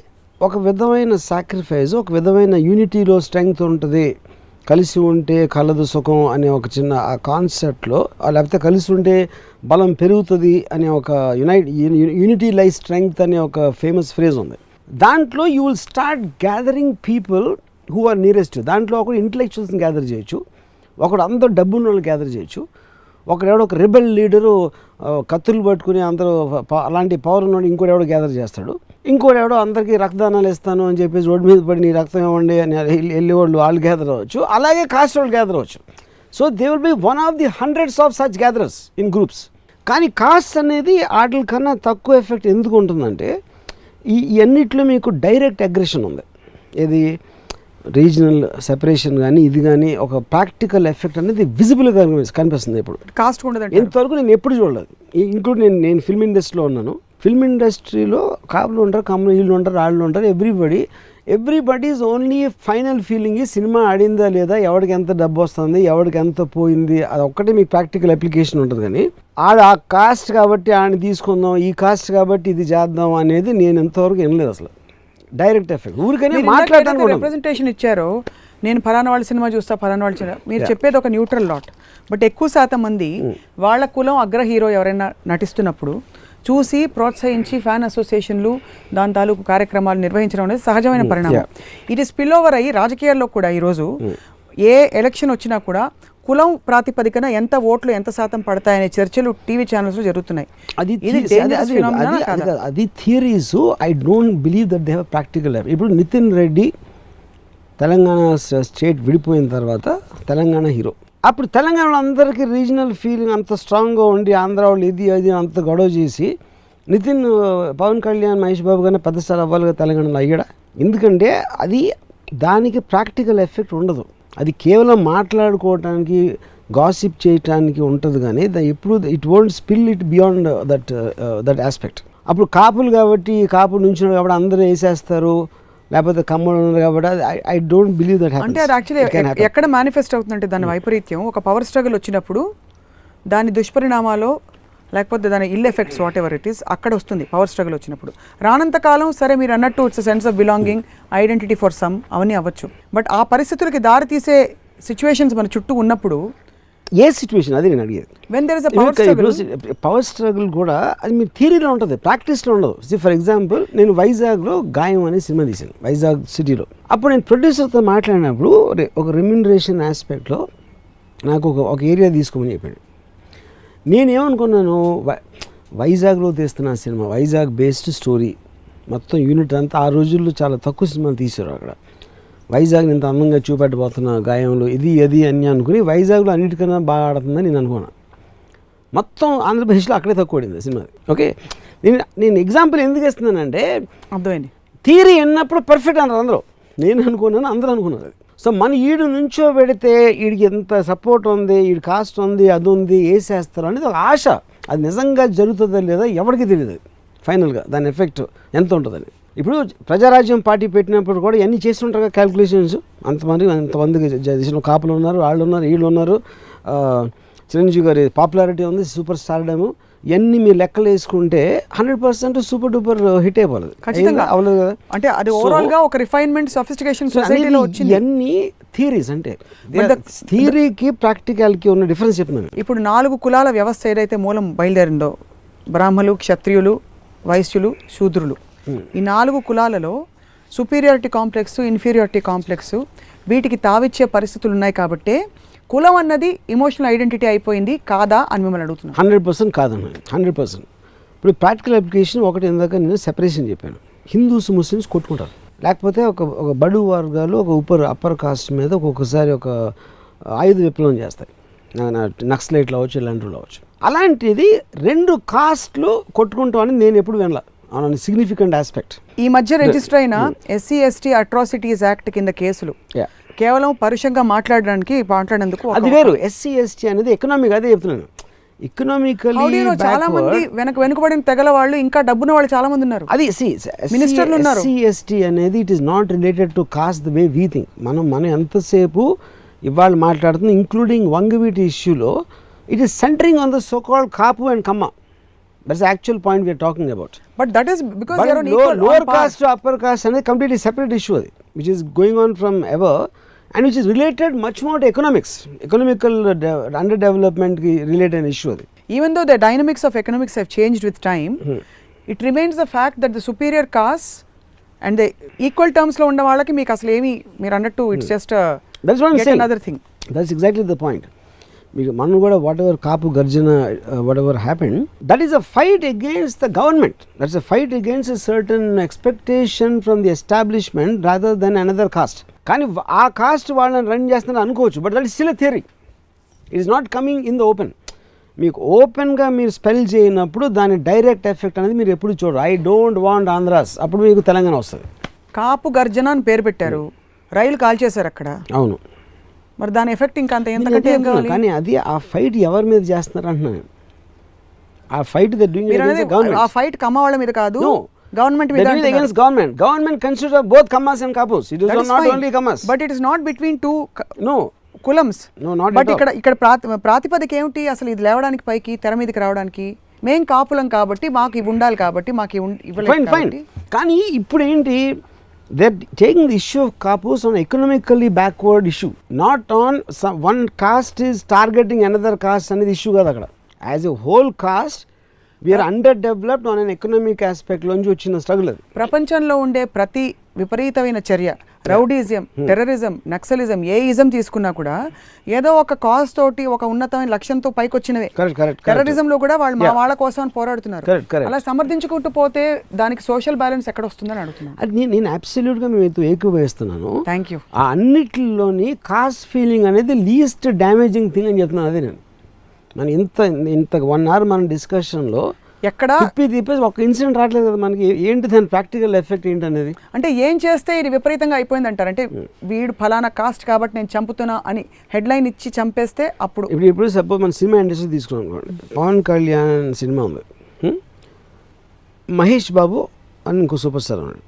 ఒక విధమైన సాక్రిఫైస్, ఒక విధమైన యూనిటీలో స్ట్రెంగ్త్ ఉంటుంది. కలిసి ఉంటే కలదు సుఖం అనే ఒక చిన్న ఆ కాన్సెప్ట్లో, లేకపోతే కలిసి ఉంటే బలం పెరుగుతుంది అనే ఒక యూనిటీ లైఫ్ స్ట్రెంగ్త్ అనే ఒక ఫేమస్ ఫ్రేజ్ ఉంది. దాంట్లో you will start gathering people who are nearest. దాంట్లో ఒకడు ఇంటలెక్చువల్స్ని గ్యాదర్ చేయొచ్చు, ఒకడు అందరూ డబ్బున్న వాళ్ళు గ్యాదర్ చేయొచ్చు, ఒకడెవడో ఒక రెబెల్ లీడరు కత్తులు పట్టుకుని అందరూ అలాంటి పవర్ ఉన్నవాడు ఇంకోటి ఎవడో గ్యాదర్ చేస్తాడు. ఇంకోటి ఎవడో అందరికీ రక్తదానాలు ఇస్తాను అని చెప్పేసి రోడ్డు మీద పడి నీ రక్తం ఇవ్వండి అని వెళ్ళేవాళ్ళు వాళ్ళు గ్యాదర్ అవ్వచ్చు. అలాగే కాస్ట్ వాళ్ళు గ్యాదర్ అవ్వచ్చు. So they will be one of the hundreds of such gatherers in groups. కానీ కాస్ట్ అనేది వాటి కన్నా తక్కువ ఎఫెక్ట్ ఎందుకు ఉంటుందంటే, ఈ అన్నిట్లో మీకు డైరెక్ట్ అగ్రెషన్ ఉంది. ఇది రీజనల్ సెపరేషన్ కానీ ఇది కానీ ఒక ప్రాక్టికల్ ఎఫెక్ట్ అనేది విజిబుల్గా కనిపిస్తుంది. ఇప్పుడు కాస్ట్ ఉండదు ఇంతవరకు నేను ఎప్పుడు చూడలేదు. ఇంక్లూడ్ నేను ఫిల్మ్ ఇండస్ట్రీలో ఉన్నాను. ఫిల్మ్ ఇండస్ట్రీలో కాపులు ఉంటారు, కమ్ములు వీళ్ళు ఉంటారు, వాళ్ళు ఉంటారు. Everybody is only final feeling ఈ సినిమా ఆడిందా లేదా, ఎవరికి ఎంత డబ్బు వస్తుంది, ఎవరికి ఎంత పోయింది, అది ఒక్కటే మీకు ప్రాక్టికల్ అప్లికేషన్ ఉంటుంది. కానీ ఆ కాస్ట్ కాబట్టి ఆడిని తీసుకుందాం, ఈ కాస్ట్ కాబట్టి ఇది చేద్దాం అనేది నేను ఎంతవరకు వినలేదు అసలు. డైరెక్ట్ ఎఫెక్ట్ ఊరికనే మాట్లాడడానికి రిప్రజెంటేషన్ ఇచ్చారు. నేను ఫలానా వాళ్ళ సినిమా చూస్తా, ఫలానా వాళ్ళ మీరు చెప్పేది ఒక న్యూట్రల్ లాట్. బట్ ఎక్కువ శాతం మంది వాళ్ళ కులం అగ్ర హీరో ఎవరైనా నటిస్తున్నప్పుడు చూసి ప్రోత్సహించి ఫ్యాన్ అసోసియేషన్లు దాని తాలూకు కార్యక్రమాలు నిర్వహించడం అనేది సహజమైన పరిణామం. ఇది స్పిల్ ఓవర్ అయ్యి రాజకీయాల్లో కూడా ఈరోజు ఏ ఎలక్షన్ వచ్చినా కూడా కులం ప్రాతిపదికన ఎంత ఓట్లు ఎంత శాతం పడతాయనే చర్చలు టీవీ ఛానల్స్లో జరుగుతున్నాయి. అది theories. I don't believe that they have practical. ఇప్పుడు నితిన్ రెడ్డి తెలంగాణ స్టేట్ విడిపోయిన తర్వాత తెలంగాణ హీరో. అప్పుడు తెలంగాణలో అందరికీ రీజనల్ ఫీలింగ్ అంత స్ట్రాంగ్గా ఉండి ఆంధ్ర వాళ్ళు ఇది అది అంత గొడవ చేసి నితిన్ పవన్ కళ్యాణ్ మహేష్ బాబు గారిని పెద్ద స్టార్ అవ్వాలిగా తెలంగాణలో అయ్యాడా? ఎందుకంటే అది దానికి ప్రాక్టికల్ ఎఫెక్ట్ ఉండదు. అది కేవలం మాట్లాడుకోవటానికి గాసిప్ చేయటానికి ఉంటుంది. కానీ ఎప్పుడు it won't spill it beyond that aspect. అప్పుడు కాపులు కాబట్టి కాపు నుంచి కాబట్టి అందరూ వేసేస్తారు, లేకపోతే కమ్మలు ఉన్నారు కాబట్టి ఐ డోంట్ బిలీవ్ దట్. అంటే అది యాక్చువల్లీ ఎక్కడ మేనిఫెస్ట్ అవుతుందంటే దాని వైపరీత్యం ఒక పవర్ స్ట్రగుల్ వచ్చినప్పుడు దాని దుష్పరిణామాలు లేకపోతే దాని ill effects whatever it is అక్కడ వస్తుంది. పవర్ స్ట్రగుల్ వచ్చినప్పుడు రానంతకాలం సరే మీరు అన్నట్టు it's sense of belonging, identity for some అవన్నీ అవ్వచ్చు. బట్ ఆ పరిస్థితులకి దారి తీసే సిచ్యువేషన్స్ మన చుట్టూ ఉన్నప్పుడు ఏ సిచ్యువేషన్ అది నేను అడిగేది. పవర్ స్ట్రగుల్ కూడా అది మీ థియరీలో ఉంటుంది, ప్రాక్టీస్లో ఉండదు. ఫర్ ఎగ్జాంపుల్ నేను వైజాగ్లో గాయం అనే సినిమా తీశాను, వైజాగ్ సిటీలో. అప్పుడు నేను ప్రొడ్యూసర్తో మాట్లాడినప్పుడు ఒక రెమ్యునరేషన్ ఆస్పెక్ట్లో నాకు ఒక ఏరియా తీసుకోమని చెప్పాడు. నేనేమనుకున్నాను, వైజాగ్లో తీస్తున్న సినిమా వైజాగ్ బేస్డ్ స్టోరీ, మొత్తం యూనిట్ అంతా ఆ రోజుల్లో చాలా తక్కువ సినిమాలు తీశారు అక్కడ. వైజాగ్ని ఇంత అందంగా చూపెట్టబోతున్న గాయంలో ఇది అది అని అనుకుని వైజాగ్లో అన్నిటికన్నా బాగా ఆడుతుందని నేను అనుకున్నాను. మొత్తం ఆంధ్రప్రదేశ్లో అక్కడే తక్కువ ఆడింది సినిమా. ఓకే, నేను ఎగ్జాంపుల్ ఎందుకు ఇస్తున్నానంటే అర్థమైంది. థియరీ విన్నప్పుడు పర్ఫెక్ట్ అన్నారు అందరూ, నేను అనుకున్నాను అందరూ అనుకున్నారు. సో మన ఈడు నుంచో పెడితే వీడికి ఎంత సపోర్ట్ ఉంది, వీడి కాస్ట్ ఉంది, అది ఉంది, వేసేస్తారు అనేది ఒక ఆశ. అది నిజంగా జరుగుతుందా లేదా ఎవరికి తెలియదు ఫైనల్గా దాని ఎఫెక్ట్ ఎంత ఉంటుందని. ఇప్పుడు ప్రజారాజ్యం పార్టీ పెట్టినప్పుడు కూడా ఇవన్నీ చేస్తుంటారు కదా క్యాల్కులేషన్స్. అంతమందికి దేశంలో కాపులు ఉన్నారు, వాళ్ళు ఉన్నారు, వీళ్ళు ఉన్నారు. చిరంజీవి గారి పాపులారిటీ ఉంది, సూపర్ స్టార్డము. ఇవన్నీ మీరు లెక్కలు వేసుకుంటే 100% సూపర్ డూపర్ హిట్ అయిపోలేదు. ఖచ్చితంగా అవ్వలేదు కదా. అంటే అది ఓవరాల్ గా ఒక రిఫైన్మెంట్ సొఫిస్టికేషన్ సొసైటీలో వచ్చింది. ఇవన్నీ థియరీస్, అంటే థియరీకి ప్రాక్టికల్కి ఉన్న డిఫరెన్స్ చెప్తున్నాను. ఇప్పుడు 4 కులాల వ్యవస్థ ఏదైతే మూలం బయలుదేరిందో, బ్రాహ్మలు, క్షత్రియులు, వైశ్యులు, శూద్రులు, ఈ 4 కులాలలో సుపీరియారిటీ కాంప్లెక్స్, ఇన్ఫీరియారిటీ కాంప్లెక్స్ వీటికి తావిచ్చే పరిస్థితులు ఉన్నాయి. కాబట్టి కులం అన్నది ఎమోషనల్ ఐడెంటిటీ అయిపోయింది కాదా అని మిమ్మల్ని అడుగుతున్నాను. 100% కాదన్న, 100%. ఇప్పుడు ప్రాక్టికల్ అప్లికేషన్ ఒకటి, ఇందాక నేను సెపరేషన్ చెప్పాను. హిందూస్ ముస్లిమ్స్ కొట్టుకుంటారు, లేకపోతే ఒక బడు వర్గాలు ఒక అప్పర్ కాస్ట్ మీద ఒక్కొక్కసారి ఒక ఆయుధ విప్లవం చేస్తాయి, నక్సలైట్లు అవ్వచ్చు, ఇలాంటివి అవ్వచ్చు. అలాంటిది 2 కాస్ట్లు కొట్టుకుంటాం అని నేను ఎప్పుడు వినలా ఆన్ సిగ్నిఫికెంట్ ఆస్పెక్ట్. ఈ మధ్య రిజిస్టర్ అయిన SC ST అట్రాసిటీస్ యాక్ట్ కింద కేసులు కేవలం పరుషంగా మాట్లాడినందుకు అది వేరు. SC ST అనేది ఎకనామిక్, అదే చెప్తున్నాను. ఎకనామికలీ చాలా మంది వెనుకబడిన తెగల వాళ్ళు, ఇంకా డబ్బున్న వాళ్ళు చాలా మంది ఉన్నారు. అది మినిస్టర్లు ఉన్నారు. SC ST అనేది it is not related to caste the way we think. మనం ఎంతసేపు ఇవాళ మాట్లాడుతుంది, ఇంక్లూడింగ్ వంగవీటి ఇష్యూలో, it is centering on the so called Kapu and Kamma. That's the actual point we are talking about. But that is because lower caste to upper caste అనేది completely separate issue, అది which is going on from ever and which is related much more to economical underdevelopment ki related issue adi. Even though the dynamics of economics have changed with time, it remains the fact that the superior caste and the equal terms lo unna vallaki meeku asalu emi meer annattu it's just that's what I'm saying. Another thing, that's exactly the point. మనం కూడా whatever కాపు గర్జన whatever happened, that is a fight against the government, that's a fight against a certain expectation from the establishment rather than another caste. కానీ ఆ cost వాళ్ళని run చేస్తున్నారు అనుకోవచ్చు, but that is still a theory. It is not coming in the open. మీకు ఓపెన్గా మీరు spell చేయనప్పుడు దాని డైరెక్ట్ ఎఫెక్ట్ అనేది మీరు ఎప్పుడు చూడరు. ఐ డోంట్ వాంట్ ఆంధ్రాస్, అప్పుడు మీకు తెలంగాణ వస్తుంది. కాపు గర్జన అని పేరు పెట్టారు, రైలు కాల్ చేశారు అక్కడ. అవును, మరి దాని ఎఫెక్ట్ ఇంకా అంత ఎంతకంటే ఏం కావాలి? కానీ అది ఆ ఫైట్ ఎవరి మీద చేస్తున్నారు అంటున్నాను. ఆ ఫైట్ ఆ ఫైట్ కమ్మ వాళ్ళ మీద కాదు, government with against government consider both kammas and kapus. It is not fine. Only kammas, but it is not between two no kulams. No, not but ఇక్కడ ప్రాతిపదిక ఏమిటి అసలు? ఇది లేవడానికి పైకి తెర మీదకి రావడానికి మేం కాపులం కాబట్టి మాకు ఇవి ఉండాలి కాబట్టి మాకు ఇవ్వలేదు కాబట్టి. కానీ ఇప్పుడు ఏంటి, they are taking the issue of kapus on economically backward issue, not on one caste is targeting another caste అనేది issue కాదు అక్కడ. as a whole caste we are underdeveloped on an economic aspect లోంచి వచ్చిన struggle అది. ప్రపంచంలో ఉండే ప్రతి విపరీతమైన చర్య, రౌడీజం, టెర్రరిజం, నక్సలిజం, ఏ ఇజం తీసుకున్నా కూడా ఏదో ఒక కాజ్ తోటి ఒక ఉన్నతమైన లక్ష్యంతో పైకి వచ్చినవే. టెర్రరిజంలో కూడా వాళ్ళు మా వాళ్ళ కోసం అని పోరాడుతున్నారు. అలా సమర్థించుకుంటూ పోతే దానికి సోషల్ బ్యాలెన్స్ ఎక్కడ వస్తుందని అడుగుతున్నాను. అది నేను అబ్సల్యూట్గా మేము ఏకీభవిస్తున్నాను. Thank you. ఆ అన్నిటిలోని కాస్ట్ ఫీలింగ్ అనేది లీస్ట్ డ్యామేజింగ్ థింగ్ అని చెప్తున్నాను. అదే నేను మన ఇంత 1 hour మన డిస్కషన్లో ఎక్కడ తిప్పేసి ఒక ఇన్సిడెంట్ రావట్లేదు కదా మనకి. ఏంటి దాని ప్రాక్టికల్ ఎఫెక్ట్ ఏంటనేది, అంటే ఏం చేస్తే ఇది విపరీతంగా అయిపోయింది అంటారు. అంటే వీడు ఫలానా కాస్ట్ కాబట్టి నేను చంపుతున్నా అని హెడ్లైన్ ఇచ్చి చంపేస్తే అప్పుడు ఇప్పుడు సపోజ్ మన సినిమా ఇండస్ట్రీ తీసుకున్నాం అనుకోండి. పవన్ కళ్యాణ్ సినిమా ఉంది, మహేష్ బాబు అని ఇంకో సూపర్ స్టార్ ఉన్నాడు.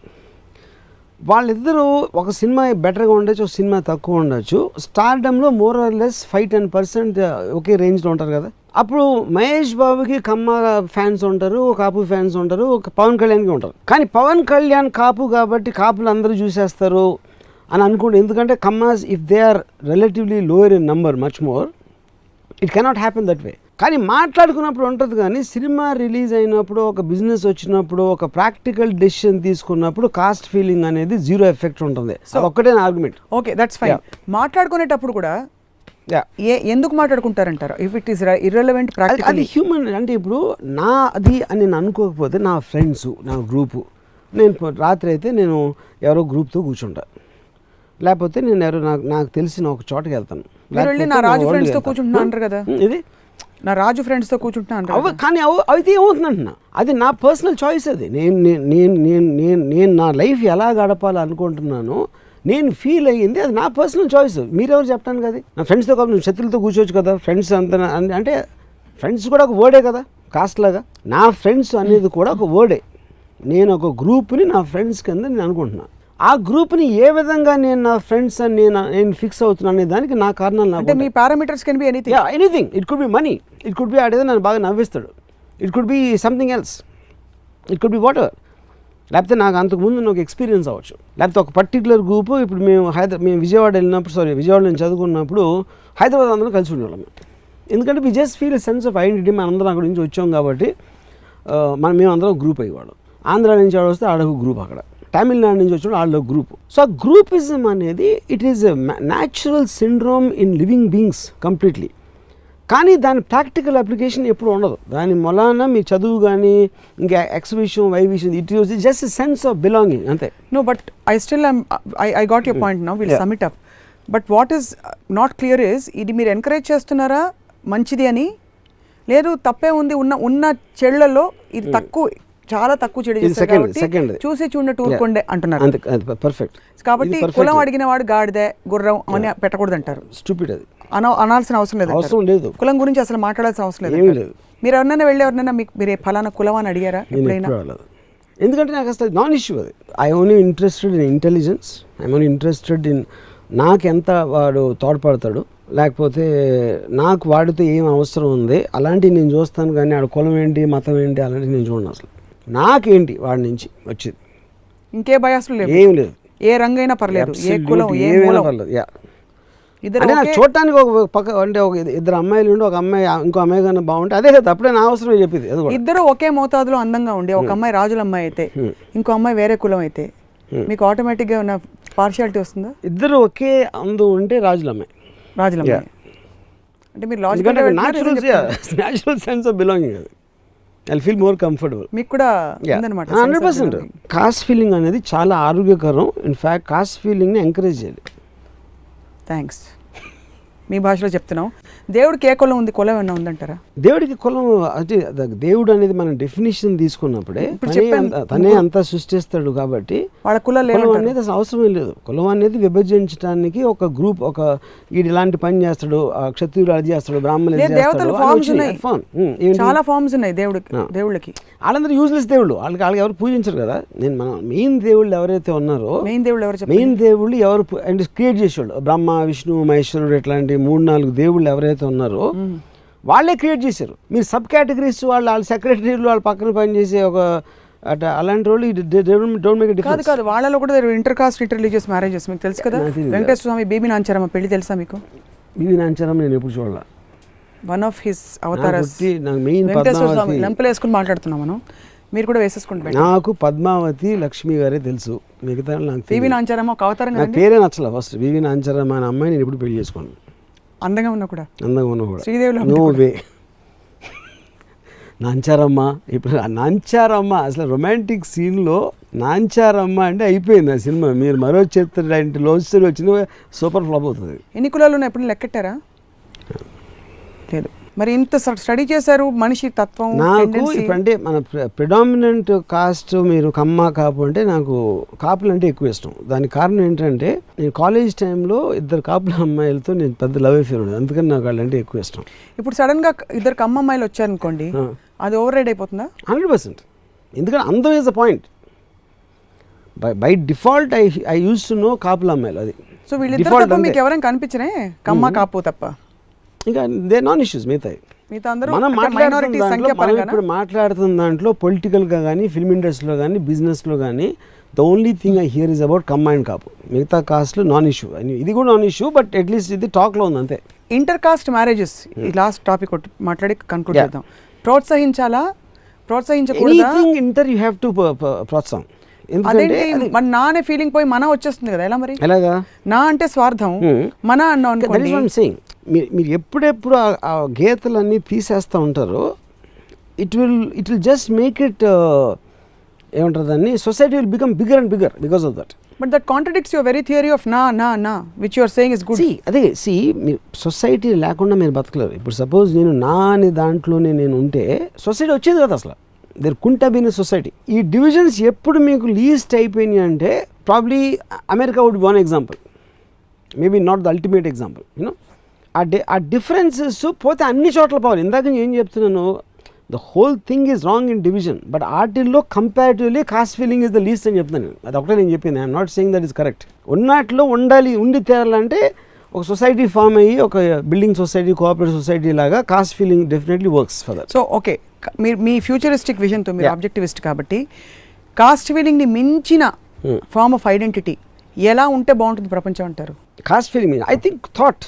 వాళ్ళిద్దరూ ఒక సినిమా బెటర్గా ఉండొచ్చు, ఒక సినిమా తక్కువ ఉండొచ్చు. స్టార్డమ్లో మోర్ ఆర్ లెస్ 5-10% ఒకే రేంజ్లో ఉంటారు కదా. అప్పుడు మహేష్ బాబుకి కమ్మ ఫ్యాన్స్ ఉంటారు, కాపు ఫ్యాన్స్ ఉంటారు, పవన్ కళ్యాణ్కి ఉంటారు. కానీ పవన్ కళ్యాణ్ కాపు కాబట్టి కాపులు అందరూ చూసేస్తారు అని అనుకోండి. ఎందుకంటే Kammas if they are relatively lower in number much more, it cannot happen that way. కానీ మాట్లాడుకున్నప్పుడు ఉంటుంది. కానీ సినిమా రిలీజ్ అయినప్పుడు, ఒక బిజినెస్ వచ్చినప్పుడు, ఒక ప్రాక్టికల్ డెసిషన్ తీసుకున్నప్పుడు కాస్ట్ ఫీలింగ్ అనేది జీరో ఎఫెక్ట్ ఉంటుంది. ఒక్కటే ఆర్గ్యుమెంట్. Okay, that's fine. మాట్లాడుకునేటప్పుడు కూడా ఎందుకు మాట్లాడుకుంటారంటారు? If it is irrelevant practically, అది హ్యూమన్. అంటే ఇప్పుడు అది అని నేను అనుకోకపోతే నా ఫ్రెండ్స్, నా గ్రూపు, నేను రాత్రి అయితే నేను ఎవరో గ్రూప్తో కూర్చుంటా, లేకపోతే నేను ఎవరో నాకు తెలిసిన ఒక చోటకి వెళ్తాను. నా రాజు ఫ్రెండ్స్తో కూర్చుంటున్నా అంటారు కదా, ఇది నా రాజు ఫ్రెండ్స్తో కూర్చుంటున్నాను. కానీ అయితే ఏమవుతుందంటున్నా, అది నా పర్సనల్ చాయిస్. అది నేను నా లైఫ్ ఎలా గడపాలనుకుంటున్నాను, నేను ఫీల్ అయ్యింది, అది నా పర్సనల్ చాయిస్. మీరెవరు చెప్పాను కదా. నా ఫ్రెండ్స్తో కాదు, నువ్వు శత్రులతో కూర్చోవచ్చు కదా. ఫ్రెండ్స్ అంత అంటే ఫ్రెండ్స్ కూడా ఒక వర్డే కదా, కాస్ట్ లాగా. నా ఫ్రెండ్స్ అనేది కూడా ఒక వర్డే. నేను ఒక గ్రూప్ని నా ఫ్రెండ్స్ కింద నేను అనుకుంటున్నాను. ఆ గ్రూప్ని ఏ విధంగా నేను నా ఫ్రెండ్స్ అని నేను ఫిక్స్ అవుతున్నాను అనే దానికి నా కారణాలు. అంటే మీ parameters can be anything. Anything. It could be money, it could be ఆడేదో నన్ను బాగా నవ్విస్తాడు, it could be something else, it could be what. లేకపోతే నాకు అంతకుముందు నాకు ఎక్స్పీరియన్స్ అవ్వచ్చు, లేకపోతే ఒక పర్టికులర్ గ్రూపు. ఇప్పుడు మేము విజయవాడ వెళ్ళినప్పుడు, విజయవాడ నేను చదువుకున్నప్పుడు హైదరాబాద్ అందరం కలిసి ఉండేవాళ్ళం. ఎందుకంటే we just feel a sense of identity. మనం అందరం అక్కడి నుంచి వచ్చాం కాబట్టి మేము అందరం గ్రూప్ అయ్యేవాళ్ళం. ఆంధ్ర నుంచి ఆడ వస్తే ఆడొక గ్రూప్, అక్కడ తమిళనాడు నుంచి వచ్చిన ఆడొక గ్రూప్. సో ఆ గ్రూపిజం అనేది it is a natural syndrome in living beings completely. కానీ దాని ప్రాక్టికల్ అప్లికేషన్ ఎప్పుడు ఉండదు. దాని మొలాన మీ చదువు కానీ ఇంకా ఎక్స్ విషయం వై విషయం, it is just sense of belonging అంతే. No but I got your point now, will sum it up. But what is not clear is, ఇది మీరు ఎంకరేజ్ చేస్తున్నారా మంచిది అని? లేదు తప్పే ఉంది, ఉన్న చెడులలో ఇది తక్కువ, చాలా తక్కువ చెడు చేస్తారు కాబట్టి చూసి చూడనట్టు ఊరుకోండి అంటున్నారు. పర్ఫెక్ట్. కాబట్టి కులం అడిగిన వాడు గాడిదే గుర్రం అని పెట్టకూడదు అంటారు. స్టూపిడ్ అది, అనాల్సిన అవసరం లేదు. కులం గురించి అసలు మాట్లాడాల్సిన అవసరం లేదు. మీరు ఎవరినైనా వెళ్ళి ఎవరినైనా మీరు ఫలానా కులం అని అడిగారా ఎప్పుడైనా? ఎందుకంటే నాకు అసలు నాన్ ఇష్యూ అది. I only interested in intelligence, I only interested in నాకు ఎంత వాడు తోడ్పడతాడు, లేకపోతే నాకు వాడితో ఏం అవసరం ఉంది అలాంటివి నేను చూస్తాను. కానీ ఆడ కులం ఏంటి మతం ఏంటి అలాంటివి నేను చూడను. అసలు నాకేంటి వాడి నుంచి వచ్చేది, ఇంకే బయాసులు లేవు, ఏం లేదు. ఏ రంగైనా పర్లేదు, ఏ కులం ఏమైనా పర్లేదు. అంటే నాకు చూడటానికి ఒక పక్క అంటే ఒక ఇద్దరు అమ్మాయిలు ఉండి ఒక అమ్మాయి ఇంకో అమ్మాయి కన్నా బాగుంటే అదే కదా అప్పుడే నా అవసరం చెప్పింది. ఇద్దరు ఒకే మోతాదులో అందంగా ఉండి ఒక అమ్మాయి రాజుల అమ్మాయి అయితే ఇంకో అమ్మాయి వేరే కులం అయితే మీకు ఆటోమేటిక్గా ఉన్న పార్షియాలిటీ వస్తుందా? ఇద్దరు ఒకే అందం ఉంటే రాజుల అమ్మాయి అంటే మీరు logical natural sense of belonging అది. I feel more comfortable. మీకు కూడా ఉందన్నమాట 100%. కాస్ట్ ఫీలింగ్ అనేది చాలా ఆరోగ్యకరం. ఇన్ఫ్యాక్ట్ కాస్ట్ ఫీలింగ్ని ఎంకరేజ్ చేయాలి. థ్యాంక్స్. మీ భాషలో చెప్తున్నాం. దేవుడికి ఏ కులం ఉంది, కులం ఏమన్నా ఉందంటారా? దేవుడికి కులం అంటే దేవుడు అనేది మనం డెఫినేషన్ తీసుకున్నప్పుడే తనే అంతా సృష్టిస్తాడు కాబట్టి వాళ్ళ కులం అనేది అసలు అవసరం లేదు. కులం అనేది విభజించడానికి ఒక గ్రూప్, ఒక ఇలాంటి పని చేస్తాడు, క్షత్రియులు అది చేస్తాడు, బ్రాహ్మణులు చాలా ఫార్మ్స్ ఉన్నాయి దేవుళ్ళకి. వాళ్ళందరూ యూజ్లెస్ దేవుళ్ళు, వాళ్ళకి ఎవరు పూజించరు కదా. మన మెయిన్ దేవుళ్ళు ఎవరైతే ఉన్నారో మెయిన్ దేవుళ్ళు ఎవరు అంటే క్రియేట్ చేసేవాళ్ళు, బ్రహ్మ విష్ణు మహేశ్వరుడు ఇట్లాంటి 3-4 దేవుళ్ళు ఎవరైతే ఉన్నారో వాళ్ళే క్రియేట్ చేశారు. మీరు సబ్ కేటగిరీస్ వాళ్ళ సెక్రటరీలు వాళ్ళ పక్కన పనిచేసే ఒక అలాంటి వాళ్ళు డోంట్ మేక్ ఎ డిఫరెన్స్. కాదు వాళ్ళలో కూడా inter caste inter religious marriages మీకు తెలుసు కదా. వెంకటేశ్వర స్వామి బీబీ నాంచారమ్మ పెళ్లి తెలుసా మీకు? బీబీ నాంచారమ్మ నేను ఎప్పుడు చూడాల. వన్ ఆఫ్ హిస్ అవతారస్ వెంకటేశ్వర స్వామి. లంపలు వేసుకుని మాట్లాడుతున్నాం మనం, మీరు కూడా వేసేసుకుంటారు. నాకు పద్మావతి లక్ష్మి గారే తెలుసు, మిగతా నాకు బీబీ నాంచారమ్మ ఒక అవతారం. నాకు పేరే నచ్చల. ఫస్ట్ బీబీ నాంచారమ్మ అనే అమ్మాయి నేను ఎప్పుడు పెళ్లి చేసుకోను. అందంగా ఉన్నా కూడా శ్రీదేవిలో నో వే. నాంచారమ్మ ఇప్పుడు నాంచారమ్మ అసలు రొమాంటిక్ సీన్లో నాంచారమ్మ అంటే అయిపోయింది ఆ సినిమా. మీరు మరో చిత్ర లాంటి లవ్ స్టోరీ వచ్చిన సూపర్ ఫ్లాప్ అవుతుంది. ఎన్ని కులాలు ఎప్పుడు లెక్కెట్టారా? లేదు. మరి ఇంత స్టడీ చేశారు మనిషి తత్వం. నాకు ఇప్పుడు అంటే మన ప్రిడామినెంట్ కాస్ట్ మీరు కమ్మ కాపు అంటే నాకు కాపులు అంటే ఎక్కువ ఇష్టం. దానికి కారణం ఏంటంటే నేను కాలేజ్ టైంలో 2 కాపుల అమ్మాయిలతో నేను పెద్ద లవ్ అఫేర్ ఉండేది, అందుకని నాకు వాళ్ళంటే ఎక్కువ ఇష్టం. ఇప్పుడు సడన్గా 2 కమ్మ అమ్మాయిలు వచ్చారనుకోండి, అది ఓవర్ రైడ్ అయిపోతుందా? 100%. ఎందుకంటే అందం is the point. By default I use to know కాపుల అమ్మాయిలు. అది సో వీళ్ళిద్దరు మీకు ఎవరైనా కనిపించనే కమ్మ కాపు తప్ప ఇంకా దే నాన్ ఇష్యూస్. మిగతా మనం ఇప్పుడు మాట్లాడుతున్న దాంట్లో పొలిటికల్గా కానీ ఫిల్మ్ ఇండస్ట్రీలో కానీ బిజినెస్లో కానీ the only thing I hear is about Kamma and Kapu. మిగతా కాస్ట్లు నాన్ ఇష్యూ. ఇది కూడా నాన్ ఇష్యూ, బట్ అట్లీస్ట్ ఇది టాక్లో ఉంది అంతే. ఇంటర్ కాస్ట్ మ్యారేజెస్ ఈ లాస్ట్ టాపిక్ మాట్లాడి కన్క్లూడ్ చేద్దాం. ప్రోత్సహించాలా ప్రోత్సహించకూడదా? ఇంటర్ యూ హ్యావ్ టు ప్రోత్సాహం. మన నా అనే ఫీలింగ్ పోయి మన వచ్చేస్తుంది కదా. ఎలా మరి? ఎలాగా? నా అంటే స్వార్థం, మన అన్నాం అనుకోండి. మీరు ఎప్పుడెప్పుడు ఆ గీతలన్నీ తీసేస్తూ ఉంటారో it will just make it ఏమంటారు దాన్ని, society will become bigger and bigger because of that. But that contradicts your very theory of నా which you are saying is good. అదే మీరు సొసైటీ లేకుండా మీరు బతకలేరు. ఇప్పుడు సపోజ్ నేను నా అనే దాంట్లోనే నేను ఉంటే సొసైటీ వచ్చేది కదా అసలు. There couldn't have been a society. ఈ డివిజన్స్ ఎప్పుడు మీకు లీస్ట్ అయిపోయినాయి అంటే probably America would be one example, maybe not the ultimate example. You know ఆ డిఫరెన్సెస్ పోతే అన్ని చోట్ల పోవాలి. ఇందాక నేను ఏం చెప్తున్నాను, the whole thing is wrong in division, but వాటిల్లో comparatively caste feeling is the least అని చెప్తున్నాను. అది ఒకటే నేను చెప్పింది. I'm not saying that is correct. ఉన్నట్లో ఉండి తేరాలంటే ఒక సొసైటీ ఫామ్ అయ్యి ఒక బిల్డింగ్ సొసైటీ, కోఆపరేటివ్ సొసైటీ లాగా caste feeling definitely works for that. So okay, మీరు మీ ఫ్యూచరిస్టిక్ విజన్తో మీరు ఆబ్జెక్టివిస్ట్ కాబట్టి కాస్ట్ ఫీలింగ్ని మించిన ఫార్మ్ ఆఫ్ ఐడెంటిటీ ఎలా ఉంటే బాగుంటుంది ప్రపంచం అంటారు? Cost feeling I think thought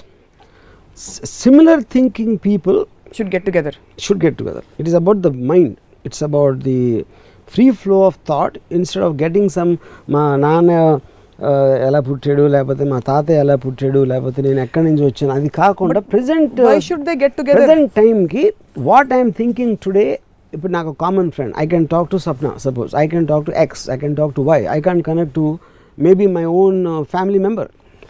similar thinking people should get together. It is about the mind. It's about the free flow of thought instead of getting some మా నాన్న ఎలా పుట్టాడు, లేకపోతే మా తాతయ్య ఎలా పుట్టాడు, లేకపోతే నేను ఎక్కడి నుంచి వచ్చాను, అది కాకుండా present Why should they get together? Present టైంకి వాట్ ఐఎమ్ థింకింగ్ టుడే. ఇప్పుడు నాకు common friend, I can talk to Sapna, suppose I can talk to X, I can talk to Y, I can connect to maybe my own family member.